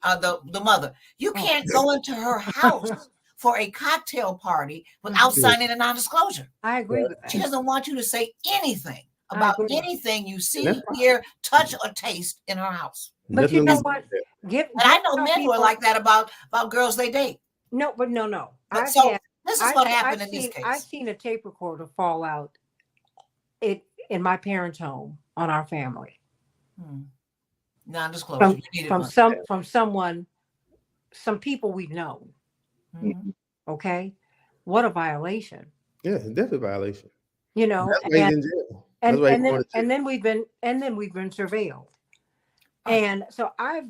[SPEAKER 1] the mother. You can't go into her house for a cocktail party without signing a non-disclosure.
[SPEAKER 2] I agree with that.
[SPEAKER 1] She doesn't want you to say anything about anything you see, hear, touch, or taste in her house.
[SPEAKER 2] But you know what?
[SPEAKER 1] And I know men who are like that about girls they date.
[SPEAKER 2] No.
[SPEAKER 1] This is what happened in this case.
[SPEAKER 2] I've seen a tape recorder fall out in my parents' home on our family.
[SPEAKER 1] Non-disclosure.
[SPEAKER 2] From someone, some people we've known. Okay, what a violation.
[SPEAKER 5] Yeah, definitely a violation.
[SPEAKER 2] And then we've been surveilled. And so I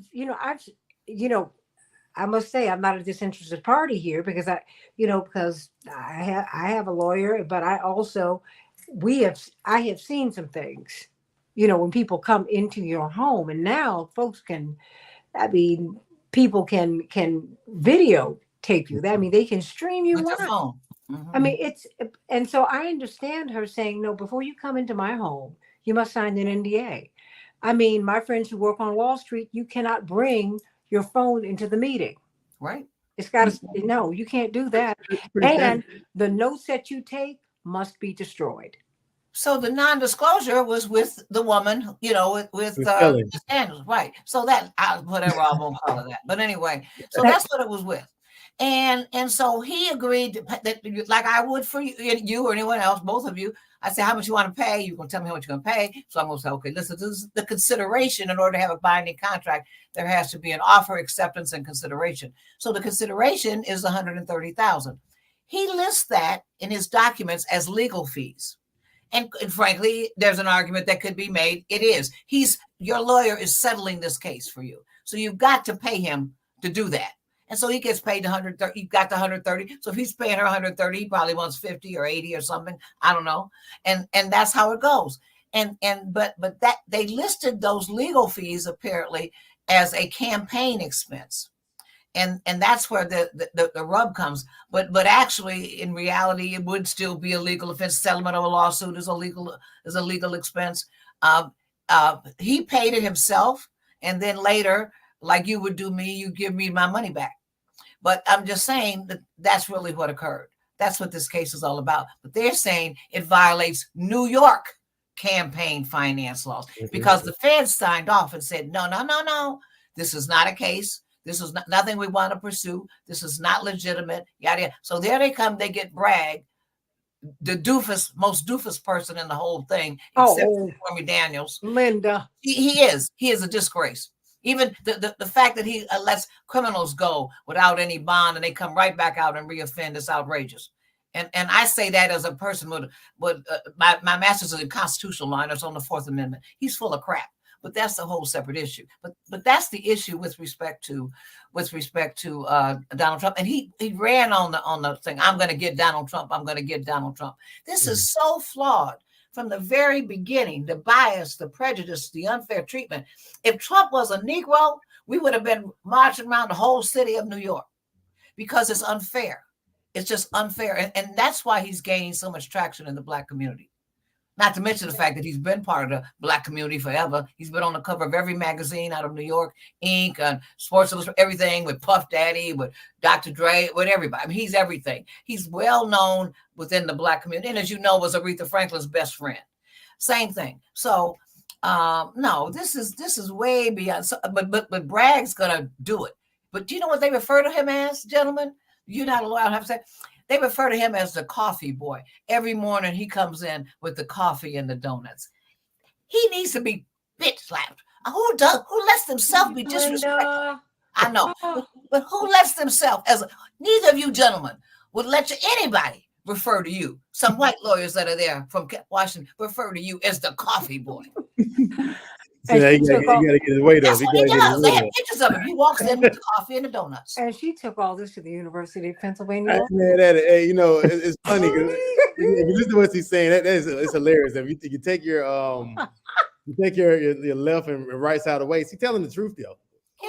[SPEAKER 2] must say I'm not a disinterested party here because I have a lawyer, but I have seen some things, when people come into your home, and now people can videotape you. I mean, they can stream you live. I mean, and so I understand her saying, no, before you come into my home, you must sign an NDA. I mean, my friends who work on Wall Street, you cannot bring your phone into the meeting.
[SPEAKER 1] Right.
[SPEAKER 2] It's got to, no, you can't do that. And the notes that you take must be destroyed.
[SPEAKER 1] So the non-disclosure was with the woman, with scandals, right? So that whatever I won't call it that, but anyway, so that's what it was with, and so he agreed that like I would for you or anyone else, both of you. I say, how much you want to pay? You're gonna tell me how much you're gonna pay. So I'm gonna say, okay, listen, this is the consideration. In order to have a binding contract, there has to be an offer, acceptance, and consideration. So the consideration is $130,000. He lists that in his documents as legal fees. And frankly, there's an argument that could be made. It is. Your lawyer is settling this case for you. So you've got to pay him to do that. And so he gets paid $130. You've got the $130. So if he's paying her $130, he probably wants $50 or $80 or something. I don't know. And that's how it goes. But that they listed those legal fees apparently as a campaign expense. And that's where the rub comes. But actually, in reality, it would still be a legal offense. Settlement of a lawsuit is a legal expense. He paid it himself, and then later, like you would do me, you give me my money back. But I'm just saying that's really what occurred. That's what this case is all about. But they're saying it violates New York campaign finance laws, because the feds signed off and said, no, this is not a case. This is nothing we want to pursue. This is not legitimate. Yada, yada. So there they come. They get bragged. The most doofus person in the whole thing, except Stormy Daniels.
[SPEAKER 2] Linda.
[SPEAKER 1] He is a disgrace. Even the fact that he lets criminals go without any bond and they come right back out and reoffend is outrageous. And I say that as a person with my master's in constitutional law, and it's on the Fourth Amendment. He's full of crap. But that's the whole separate issue. But that's the issue with respect to Donald Trump. And he ran on the thing. I'm going to get Donald Trump. I'm going to get Donald Trump. This is so flawed from the very beginning. The bias, the prejudice, the unfair treatment. If Trump was a Negro, we would have been marching around the whole city of New York, because it's unfair. It's just unfair. And that's why he's gaining so much traction in the Black community. Not to mention the fact that he's been part of the Black community forever. He's been on the cover of every magazine out of New York, Inc., and Sports Illustrated, everything, with Puff Daddy, with Dr. Dre, with everybody. I mean, he's everything. He's well known within the Black community, and as you know, was Aretha Franklin's best friend. Same thing. So, no, this is way beyond. But Bragg's gonna do it. But do you know what they refer to him as, gentlemen? You're not allowed to have to say. They refer to him as the coffee boy. Every morning he comes in with the coffee and the donuts. He needs to be bitch slapped. Who lets themselves be disrespectful? I know, but who lets themselves, neither of you gentlemen would let anybody refer to you. Some white lawyers that are there from Washington refer to you as the coffee boy.
[SPEAKER 5] So you gotta get his weight up.
[SPEAKER 1] That's what he does. They have pictures of him. He walks in with the coffee and the donuts.
[SPEAKER 2] And she took all this to the University of Pennsylvania.
[SPEAKER 5] Hey, it's funny because if you listen to what he's saying, it's hilarious. If you take your left and right side away, he's telling the truth though.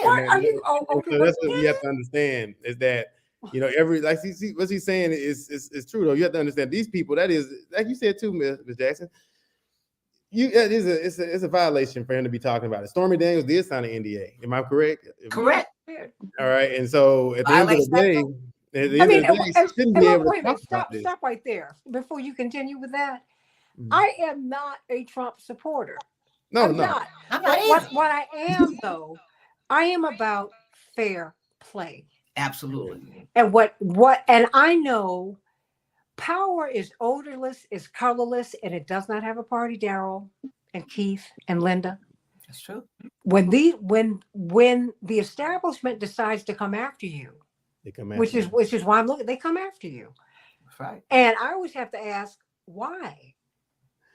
[SPEAKER 2] What are you?
[SPEAKER 5] So that's what you have to understand is that what he's saying is true though. You have to understand these people. That is, like you said too, Ms. Jackson. It's a violation for him to be talking about it. Stormy Daniels did sign an NDA. Am I correct?
[SPEAKER 1] Correct.
[SPEAKER 5] All right. And so at the end of the day, she shouldn't be able to talk about this.
[SPEAKER 2] Stop right there before you continue with that. I am not a Trump supporter. I'm not. What I am though, I am about fair play.
[SPEAKER 1] Absolutely.
[SPEAKER 2] And and I know power is odorless, is colorless, and it does not have a party, Daryl and Keith and Linda.
[SPEAKER 1] That's true.
[SPEAKER 2] When the establishment decides to come after you,
[SPEAKER 5] they come after
[SPEAKER 2] which is why I'm looking, they come after you.
[SPEAKER 1] That's right.
[SPEAKER 2] And I always have to ask why,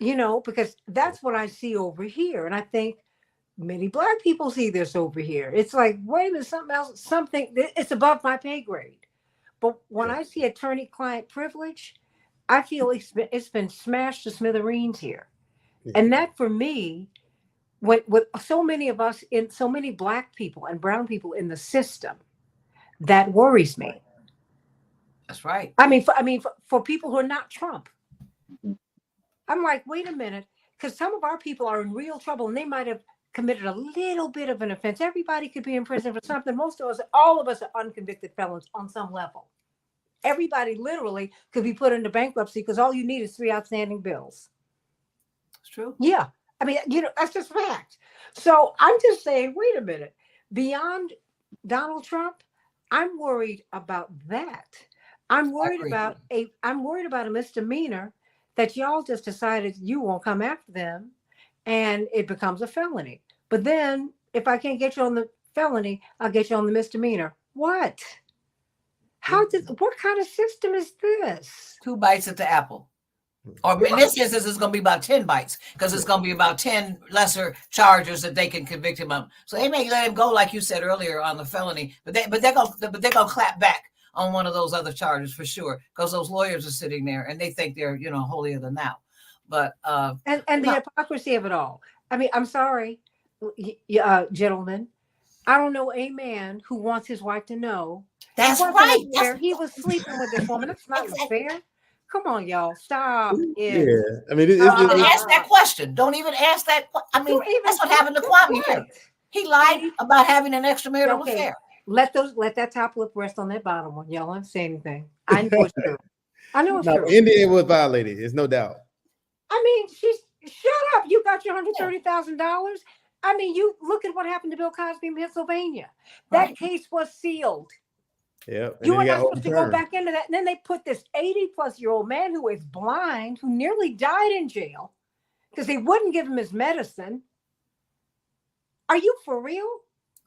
[SPEAKER 2] because that's what I see over here. And I think many Black people see this over here. It's like, wait a minute, something else, it's above my pay grade. But when I see attorney-client privilege, I feel it's been smashed to smithereens here. Yeah. And that for me, with so many of us, so many Black people and brown people in the system, that worries me.
[SPEAKER 1] That's right.
[SPEAKER 2] For people who are not Trump, I'm like, wait a minute, because some of our people are in real trouble and they might have committed a little bit of an offense. Everybody could be in prison for something. All of us are unconvicted felons on some level. Everybody literally could be put into bankruptcy because all you need is 3 outstanding bills.
[SPEAKER 1] It's true.
[SPEAKER 2] Yeah. That's just fact. So I'm just saying, wait a minute. Beyond Donald Trump, I'm worried about that. I'm worried about a misdemeanor that y'all just decided you won't come after them and it becomes a felony. But then if I can't get you on the felony, I'll get you on the misdemeanor. What? What kind of system is this?
[SPEAKER 1] 2 bites at the apple. Or in this instance, it's going to be about 10 bites because it's going to be about 10 lesser charges that they can convict him of. So they may let him go, like you said earlier, on the felony, but they're going to clap back on one of those other charges for sure because those lawyers are sitting there and they think they're holier than thou. But
[SPEAKER 2] and the hypocrisy of it all. I'm sorry, gentlemen. I don't know a man who wants his wife to know.
[SPEAKER 1] That's right.
[SPEAKER 2] He was sleeping with this woman. That's not fair. Come on, y'all. Stop.
[SPEAKER 5] Yeah.
[SPEAKER 1] Don't even ask that question. Don't even ask that. That's what happened to Kwame here. He lied about having an extramarital affair.
[SPEAKER 2] Let that top lip rest on that bottom one. Y'all don't say anything. I know it's true. I know it's true.
[SPEAKER 5] NDA was violated. There's no doubt.
[SPEAKER 2] Shut up. You got your $130,000. I mean, you look at what happened to Bill Cosby in Pennsylvania. That
[SPEAKER 1] Right.
[SPEAKER 2] case was sealed.
[SPEAKER 5] Yep. And
[SPEAKER 2] You
[SPEAKER 5] then
[SPEAKER 2] are
[SPEAKER 5] he got
[SPEAKER 2] not supposed to go
[SPEAKER 5] overturned.
[SPEAKER 2] back into that. And then they put this 80-plus-year-old man who is blind, who nearly died in jail because they wouldn't give him his medicine. Are you for real?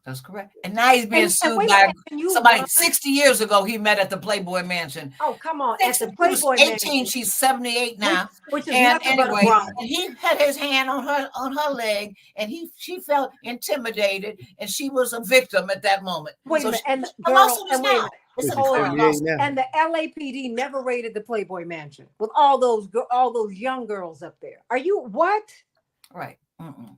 [SPEAKER 1] That's correct. And now he's being
[SPEAKER 2] And
[SPEAKER 1] sued
[SPEAKER 2] wait a
[SPEAKER 1] by
[SPEAKER 2] minute, and you
[SPEAKER 1] somebody
[SPEAKER 2] run-
[SPEAKER 1] 60 years ago. He met at the Playboy Mansion.
[SPEAKER 2] Oh, come on. At the
[SPEAKER 1] She was
[SPEAKER 2] Playboy
[SPEAKER 1] 18,
[SPEAKER 2] Mansion,
[SPEAKER 1] she's 78 now.
[SPEAKER 2] which is
[SPEAKER 1] And
[SPEAKER 2] nothing but a
[SPEAKER 1] anyway,
[SPEAKER 2] rumble.
[SPEAKER 1] and he had his hand on her leg, and she felt intimidated, and she was a victim at that moment.
[SPEAKER 2] Wait a
[SPEAKER 1] So
[SPEAKER 2] minute,
[SPEAKER 1] she,
[SPEAKER 2] and the
[SPEAKER 1] a
[SPEAKER 2] girl,
[SPEAKER 1] lawsuit is
[SPEAKER 2] and wait a
[SPEAKER 1] now.
[SPEAKER 2] minute.
[SPEAKER 1] It's a
[SPEAKER 5] She's
[SPEAKER 2] Hold
[SPEAKER 1] court
[SPEAKER 2] on.
[SPEAKER 5] 78
[SPEAKER 1] lawsuit.
[SPEAKER 5] now.
[SPEAKER 2] And the LAPD never raided the Playboy Mansion with all those young girls up there. Are you what?
[SPEAKER 1] Right. Mm-mm.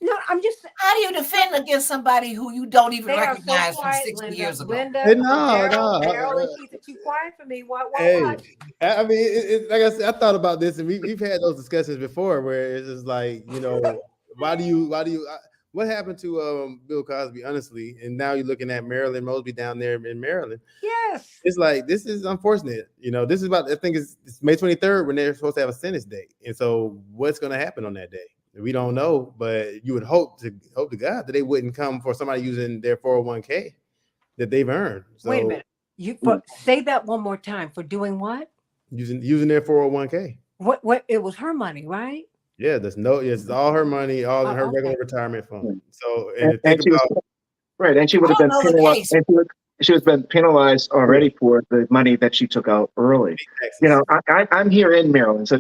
[SPEAKER 2] No, I'm just.
[SPEAKER 1] How do you defend against somebody who you don't even
[SPEAKER 2] They are so
[SPEAKER 1] recognize from
[SPEAKER 2] quiet,
[SPEAKER 1] 60
[SPEAKER 2] Linda.
[SPEAKER 1] years ago?
[SPEAKER 2] Linda,
[SPEAKER 5] Hey, no,
[SPEAKER 2] Daryl, and Keith are too quiet for me. What?
[SPEAKER 5] Hey, I mean, like I said, I thought about this, and we've had those discussions before, where it's just like, why do you, what happened to Bill Cosby, honestly, and now you're looking at Marilyn Mosby down there in Maryland.
[SPEAKER 2] Yes.
[SPEAKER 5] It's like, this is unfortunate. This is about, I think it's May 23rd when they're supposed to have a sentence date, and so what's going to happen on that day? We don't know, but you would hope to God that they wouldn't come for somebody using their 401k that they've earned. So,
[SPEAKER 2] wait a minute. Say that one more time. For doing what?
[SPEAKER 5] Using their 401k.
[SPEAKER 2] What? It was her money, right?
[SPEAKER 5] Yeah, it's all her money, all in her
[SPEAKER 2] okay.
[SPEAKER 5] regular retirement fund. So,
[SPEAKER 4] And she was right, and she would have
[SPEAKER 1] I
[SPEAKER 4] been
[SPEAKER 1] don't know the
[SPEAKER 4] penalized.
[SPEAKER 1] case.
[SPEAKER 4] And she was been penalized already for the money that she took out early. I'm here in Maryland, so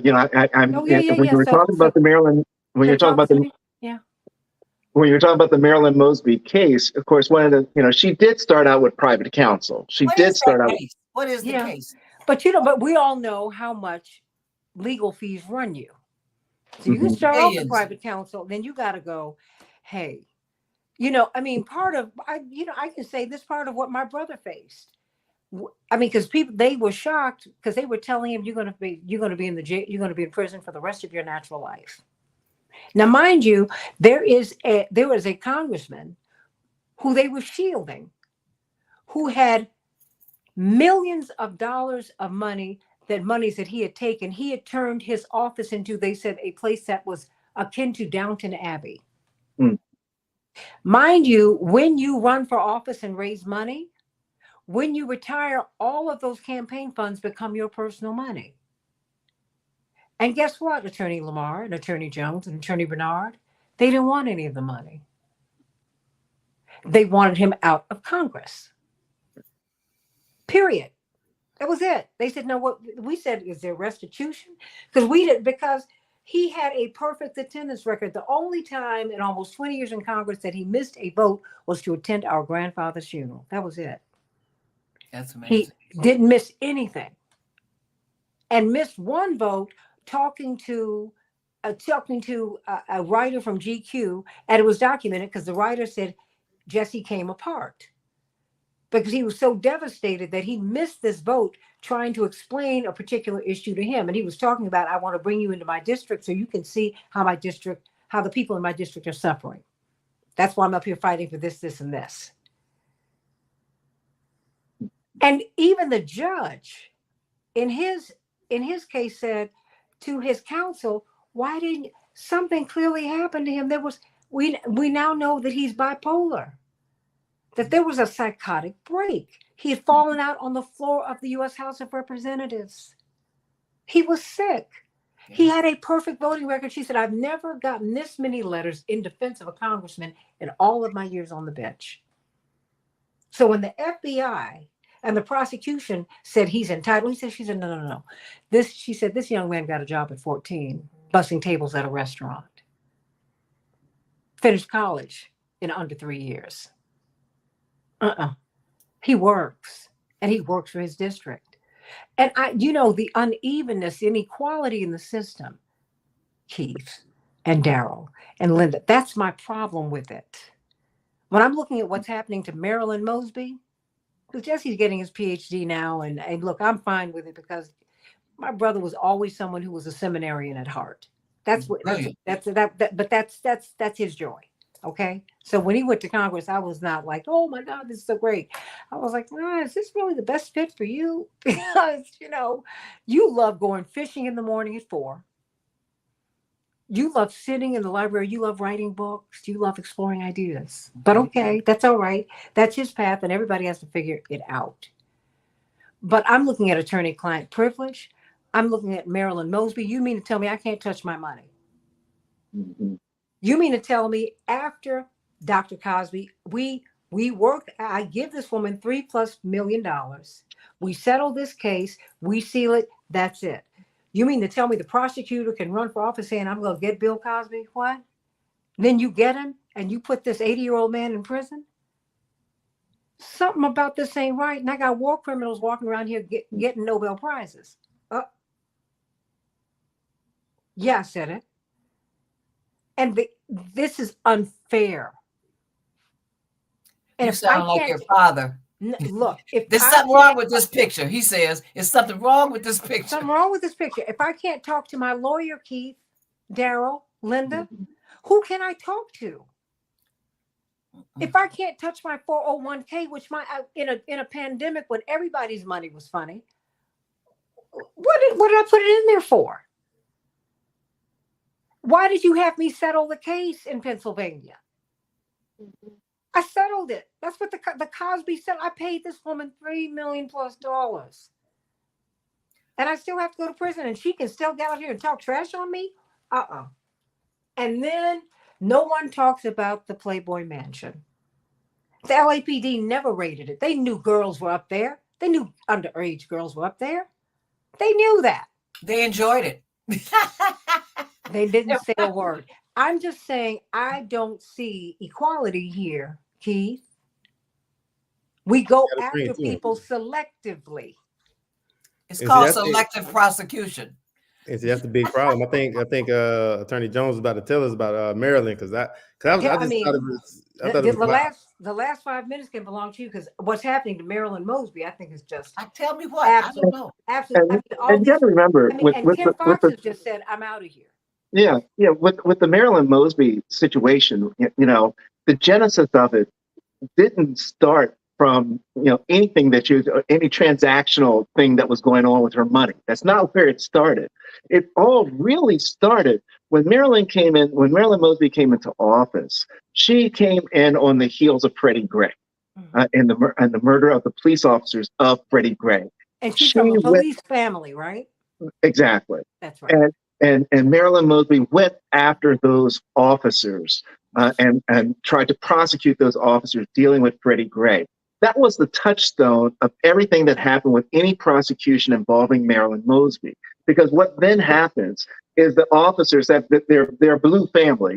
[SPEAKER 4] I'm.
[SPEAKER 2] Oh, yeah.
[SPEAKER 4] When you were talking about the Maryland, when you're talking about the when you're talking about the Marilyn Mosby case, of course, one of the she did start out with private counsel. She
[SPEAKER 1] What
[SPEAKER 4] did
[SPEAKER 1] is
[SPEAKER 4] start
[SPEAKER 1] that
[SPEAKER 4] out.
[SPEAKER 1] case? What is the case?
[SPEAKER 2] But but we all know how much legal fees run you. So you can start off with private counsel, then you got to go, hey, I mean, I can say this part of what my brother faced. I mean, because they were shocked because they were telling him you're going to be in the jail, you're going to be in prison for the rest of your natural life. Now, mind you, there was a congressman who they were shielding, who had millions of dollars of monies that he had taken. He had turned his office into, they said, a place that was akin to Downton Abbey. Mind you, when you run for office and raise money, when you retire, all of those campaign funds become your personal money. And guess what, Attorney Lamar and Attorney Jones and Attorney Bernard? They didn't want any of the money. They wanted him out of Congress. Period. That was it. They said, no, what we said, is there restitution? Because he had a perfect attendance record. The only time in almost 20 years in Congress that he missed a vote was to attend our grandfather's funeral. That was it.
[SPEAKER 1] That's amazing.
[SPEAKER 2] He didn't miss anything. And missed one vote talking to a writer from GQ, and it was documented because the writer said Jesse came apart because he was so devastated that he missed this vote trying to explain a particular issue to him. And he was talking about, I want to bring you into my district so you can see how the people in my district are suffering. That's why I'm up here fighting for this, this, and this. And even the judge in his case said to his counsel, why didn't something clearly happen to him? We now know that he's bipolar, that there was a psychotic break. He had fallen out on the floor of the U.S. House of Representatives. He was sick. He had a perfect voting record. She said, I've never gotten this many letters in defense of a congressman in all of my years on the bench. So when the FBI and the prosecution said he's entitled, she said, no. She said, this young man got a job at 14, bussing tables at a restaurant. Finished college in under 3 years. He works, and he works for his district. And the unevenness, inequality in the system, Keith and Daryl and Linda, that's my problem with it. When I'm looking at what's happening to Marilyn Mosby, because Jesse's getting his PhD now, and look, I'm fine with it because my brother was always someone who was a seminarian at heart. That's his joy. Okay. So when he went to Congress, I was not like, oh my God, this is so great. I was like, is this really the best fit for you? Because, you love going fishing in the morning at 4. You love sitting in the library. You love writing books. You love exploring ideas. But okay, that's all right. That's his path, and everybody has to figure it out. But I'm looking at attorney-client privilege. I'm looking at Marilyn Mosby. You mean to tell me I can't touch my money?
[SPEAKER 4] Mhm.
[SPEAKER 2] You mean to tell me after Dr. Cosby, we work, I give this woman $3+ million. We settle this case, we seal it, that's it. You mean to tell me the prosecutor can run for office saying, I'm going to get Bill Cosby? What? Then you get him and you put this 80-year-old man in prison? Something about this ain't right. And I got war criminals walking around here getting Nobel Prizes. Yeah, I said it. And this is unfair.
[SPEAKER 1] And you sound like your father.
[SPEAKER 2] Look, if
[SPEAKER 1] there's something wrong with this picture, he says, there's something wrong with this picture.
[SPEAKER 2] Something wrong with this picture. If I can't talk to my lawyer, Keith, Daryl, Linda, who can I talk to? If I can't touch my 401k, which in a pandemic when everybody's money was funny, what did I put it in there for? Why did you have me settle the case in Pennsylvania? I settled it. That's what the Cosby said. I paid this woman $3 million+. And I still have to go to prison, and she can still get out here and talk trash on me? And then no one talks about the Playboy Mansion. The LAPD never raided it. They knew girls were up there. They knew underage girls were up there. They knew that.
[SPEAKER 1] They enjoyed it.
[SPEAKER 2] They didn't say a word. I'm just saying I don't see equality here, Keith. We go after people selectively.
[SPEAKER 1] It's called selective prosecution.
[SPEAKER 5] And see, that's the big problem. I think Attorney Jones is about to tell us about Maryland, because I thought it was
[SPEAKER 2] the last 5 minutes can belong to you, because what's happening to Marilyn Mosby, I think, is just
[SPEAKER 1] tell me what. I don't know.
[SPEAKER 2] Absolutely.
[SPEAKER 4] And you have to remember,
[SPEAKER 2] Kim Fox has just said, I'm out of here.
[SPEAKER 4] Yeah, with the Marilyn Mosby situation, the genesis of it didn't start from anything any transactional thing that was going on with her money. That's not where it started. It all really started when Marilyn Mosby came into office. She came in on the heels of Freddie Gray, and the murder of the police officers of Freddie Gray.
[SPEAKER 2] And she's from a police family, right?
[SPEAKER 4] Exactly.
[SPEAKER 2] That's right.
[SPEAKER 4] And Marilyn Mosby went after those officers and tried to prosecute those officers dealing with Freddie Gray. That was the touchstone of everything that happened with any prosecution involving Marilyn Mosby. Because what then happens is the officers, that their blue family,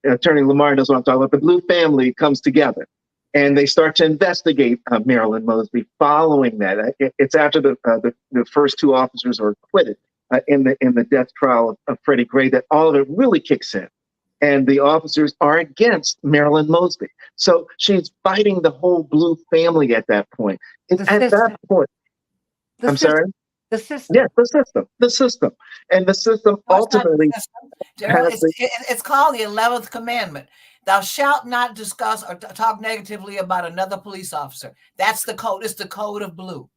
[SPEAKER 4] Attorney Lamar knows what I'm talking about. The blue family comes together, and they start to investigate Marilyn Mosby. Following that, it's after the first two officers are acquitted in the death trial of Freddie Gray that all of it really kicks in. And the officers are against Marilyn Mosby. So she's fighting the whole blue family at that point. And at that point, I'm sorry?
[SPEAKER 2] The system.
[SPEAKER 4] Yes, the system. And the system ultimately.
[SPEAKER 1] It's called the 11th commandment. Thou shalt not discuss or talk negatively about another police officer. That's the code. It's the code of blue.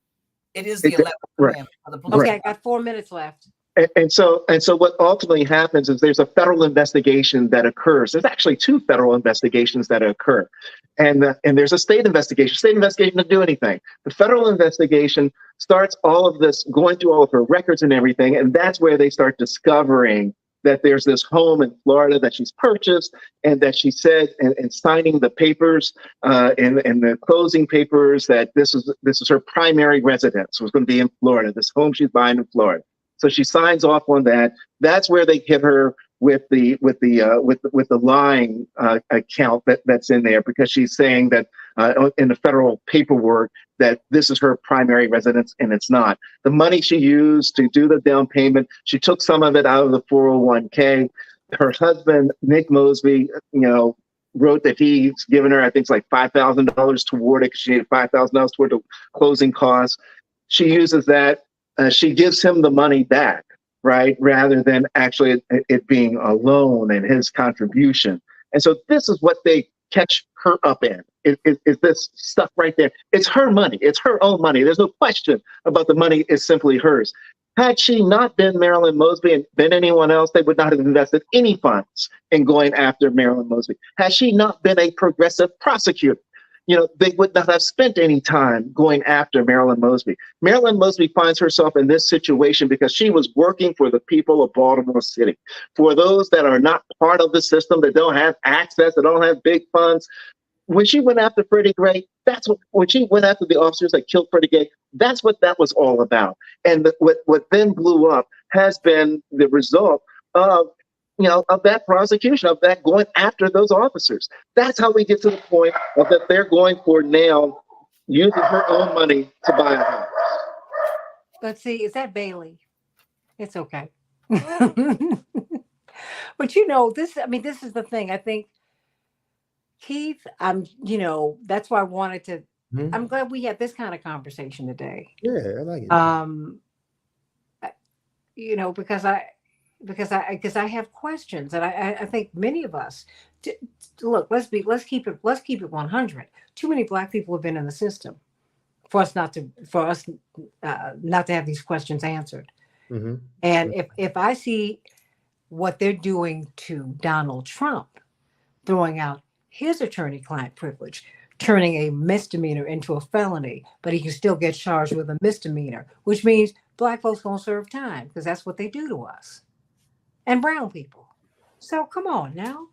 [SPEAKER 1] It is the 11th commandment for the police.
[SPEAKER 2] Okay, I got 4 minutes left.
[SPEAKER 4] And so what ultimately happens is there's a federal investigation that occurs. There's actually two federal investigations that occur. And there's a state investigation. State investigation doesn't do anything. The federal investigation starts all of this, going through all of her records and everything. And that's where they start discovering that there's this home in Florida that she's purchased, and that she said, and signing the papers in the closing papers, that this is her primary residence, was going to be in Florida, this home she's buying in Florida. So she signs off on that. That's where they hit her with the lying account that's in there, because she's saying that in the federal paperwork that this is her primary residence, and it's not. The money she used to do the down payment, she took some of it out of the 401k. Her husband, Nick Mosby, wrote that he's given her, I think it's like $5,000 toward it, because she needed $5,000 toward the closing costs. She uses that. She gives him the money back, right, rather than actually it being a loan and his contribution. And so this is what they catch her up in, is this stuff right there. It's her money. It's her own money. There's no question about the money is simply hers. Had she not been Marilyn Mosby and been anyone else, they would not have invested any funds in going after Marilyn Mosby. Had she not been a progressive prosecutor, they would not have spent any time going after Marilyn Mosby. Marilyn Mosby finds herself in this situation because she was working for the people of Baltimore City. For those that are not part of the system, that don't have access, that don't have big funds, when she went after Freddie Gray, when she went after the officers that killed Freddie Gray, that's what that was all about. And what then blew up has been the result of that prosecution, of that going after those officers. That's how we get to the point of that they're going for now using her own money to buy a house.
[SPEAKER 2] Let's see, is that Bailey? It's okay. But this is the thing. I think, Keith, that's why I wanted to.
[SPEAKER 5] Mhm.
[SPEAKER 2] I'm glad we had this kind of conversation today.
[SPEAKER 5] Yeah, I like it.
[SPEAKER 2] Because I have questions, and I think many of us look. Let's keep it 100. Too many Black people have been in the system for us not to have these questions answered.
[SPEAKER 5] Mhm.
[SPEAKER 2] And if I see what they're doing to Donald Trump, throwing out his attorney-client privilege, turning a misdemeanor into a felony, but he can still get charged with a misdemeanor, which means Black folks gonna serve time because that's what they do to us, and brown people. So come on now.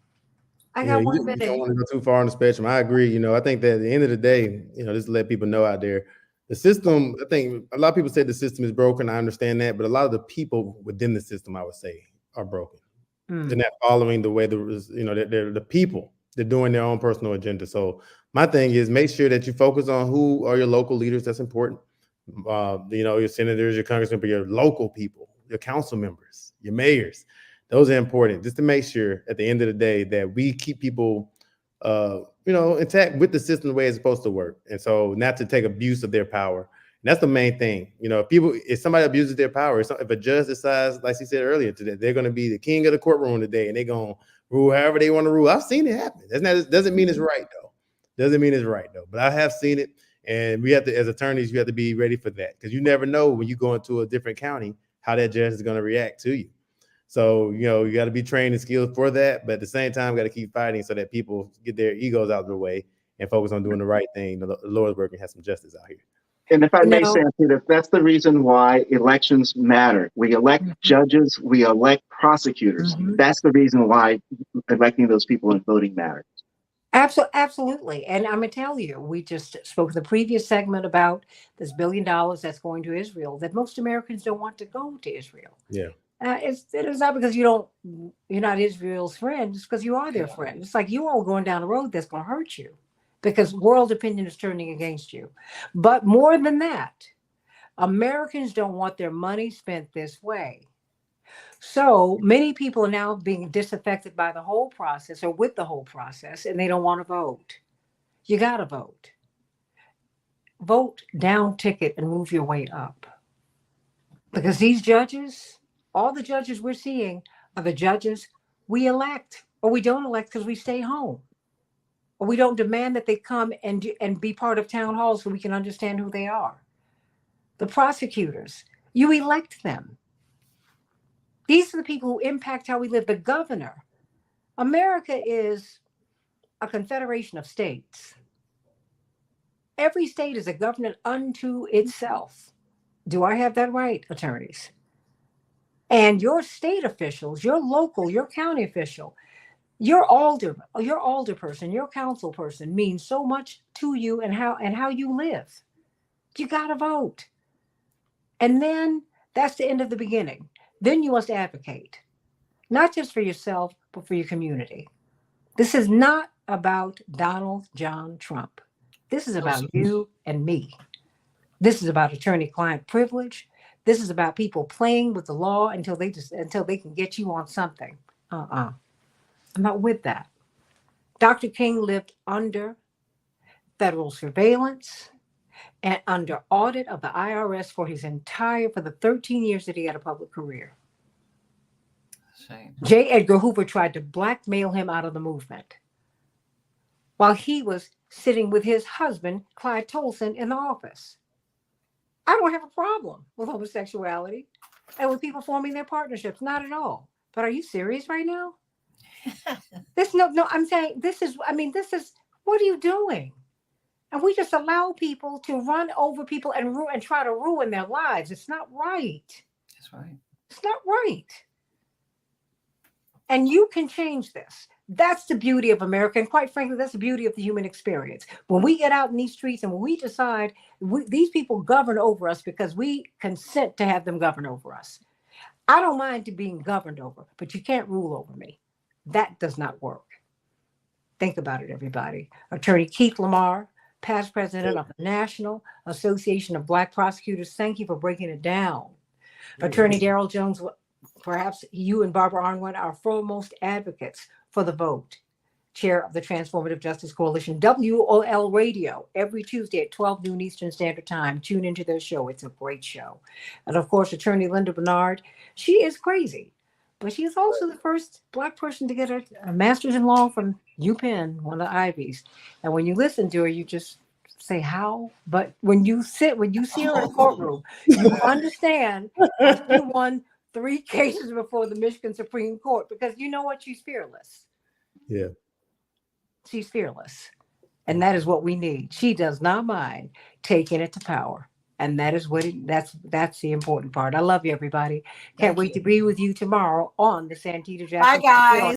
[SPEAKER 2] I got
[SPEAKER 5] You
[SPEAKER 2] 1
[SPEAKER 5] don't
[SPEAKER 2] minute.
[SPEAKER 5] want to go too far on the spectrum. I agree. I think that at the end of the day, just to let people know out there, the system, I think a lot of people say the system is broken. I understand that, but a lot of the people within the system, I would say, are broken. They're not following the way they're the people. They're doing their own personal agenda. So my thing is make sure that you focus on who are your local leaders. That's important. Your senators, your congressmen, but your local people, your council members, your mayors. Those are important just to make sure at the end of the day that we keep people, intact with the system the way it's supposed to work. And so not to take abuse of their power. And that's the main thing. If somebody abuses their power, if a judge decides, like she said earlier today, they're going to be the king of the courtroom today and they're going to rule however they want to rule. I've seen it happen. Doesn't mean it's right though. But I have seen it. And we have to, as attorneys, you have to be ready for that because you never know when you go into a different county how that judge is going to react to you. So, you got to be trained and skilled for that. But at the same time, got to keep fighting so that people get their egos out of the way and focus on doing the right thing. The Lord's work and have some justice out here.
[SPEAKER 4] And if I may, Santita, that's the reason why elections matter. We elect judges, we elect prosecutors. That's the reason why electing those people and voting matters.
[SPEAKER 2] Absolutely. And I'm going to tell you, we just spoke in the previous segment about this $1 billion that's going to Israel, that most Americans don't want to go to Israel.
[SPEAKER 5] Yeah.
[SPEAKER 2] It is not because you're not Israel's friend. It's because you are their friend. It's like you all going down a road that's going to hurt you because world opinion is turning against you. But more than that, Americans don't want their money spent this way. So many people are now being disaffected by the whole process or with the whole process, and they don't want to vote. You got to vote. Vote down ticket and move your way up. Because these judges, all the judges we're seeing are the judges we elect or we don't elect because we stay home. Or we don't demand that they come and be part of town halls so we can understand who they are. The prosecutors, you elect them. These are the people who impact how we live. The governor. America is a confederation of states. Every state is a government unto itself. Do I have that right, attorneys? And your state officials, your local, your county official, your alder person, your council person means so much to you and how you live. You got to vote. And then that's the end of the beginning. Then you must advocate, not just for yourself, but for your community. This is not about Donald John Trump. This is about you and me. This is about attorney-client privilege. This is about people playing with the law until they can get you on something. I'm not with that. Dr. King lived under federal surveillance and under audit of the IRS for the 13 years that he had a public career.
[SPEAKER 1] Shame.
[SPEAKER 2] J. Edgar Hoover tried to blackmail him out of the movement while he was sitting with his husband, Clyde Tolson, in the office. I don't have a problem with homosexuality. and with people forming their partnerships. Not at all. But are you serious right now? No, I'm saying this is, what are you doing? And we just allow people to run over people and try to ruin their lives. It's not right.
[SPEAKER 1] That's right.
[SPEAKER 2] It's not right. And you can change this. That's the beauty of America. And quite frankly, that's the beauty of the human experience. When we get out in these streets and when we decide these people govern over us because we consent to have them govern over us. I don't mind to being governed over, but you can't rule over me. That does not work. Think about it, everybody. Attorney Keith Lamar, past president of the National Association of Black Prosecutors. Thank you for breaking it down. Attorney Darrell Jones, perhaps you and Barbara Arnwood are foremost advocates for the vote. Chair of the Transformative Justice Coalition, WOL Radio, every Tuesday at 12 noon Eastern Standard Time. Tune into their show. It's a great show. And of course, Attorney Linda Bernard, she is crazy, but she is also the first Black person to get a master's in law from UPenn, one of the Ivies. And when you listen to her, you just say, how? But when you see her in a courtroom, you understand that she won 3 cases before the Michigan Supreme Court, because you know what? She's fearless.
[SPEAKER 5] Yeah.
[SPEAKER 2] She's fearless. And that is what we need. She does not mind taking it to power. And that is that's the important part. I love you, everybody. Can't wait to be with you tomorrow on the Santita Jackson.
[SPEAKER 1] Bye, guys.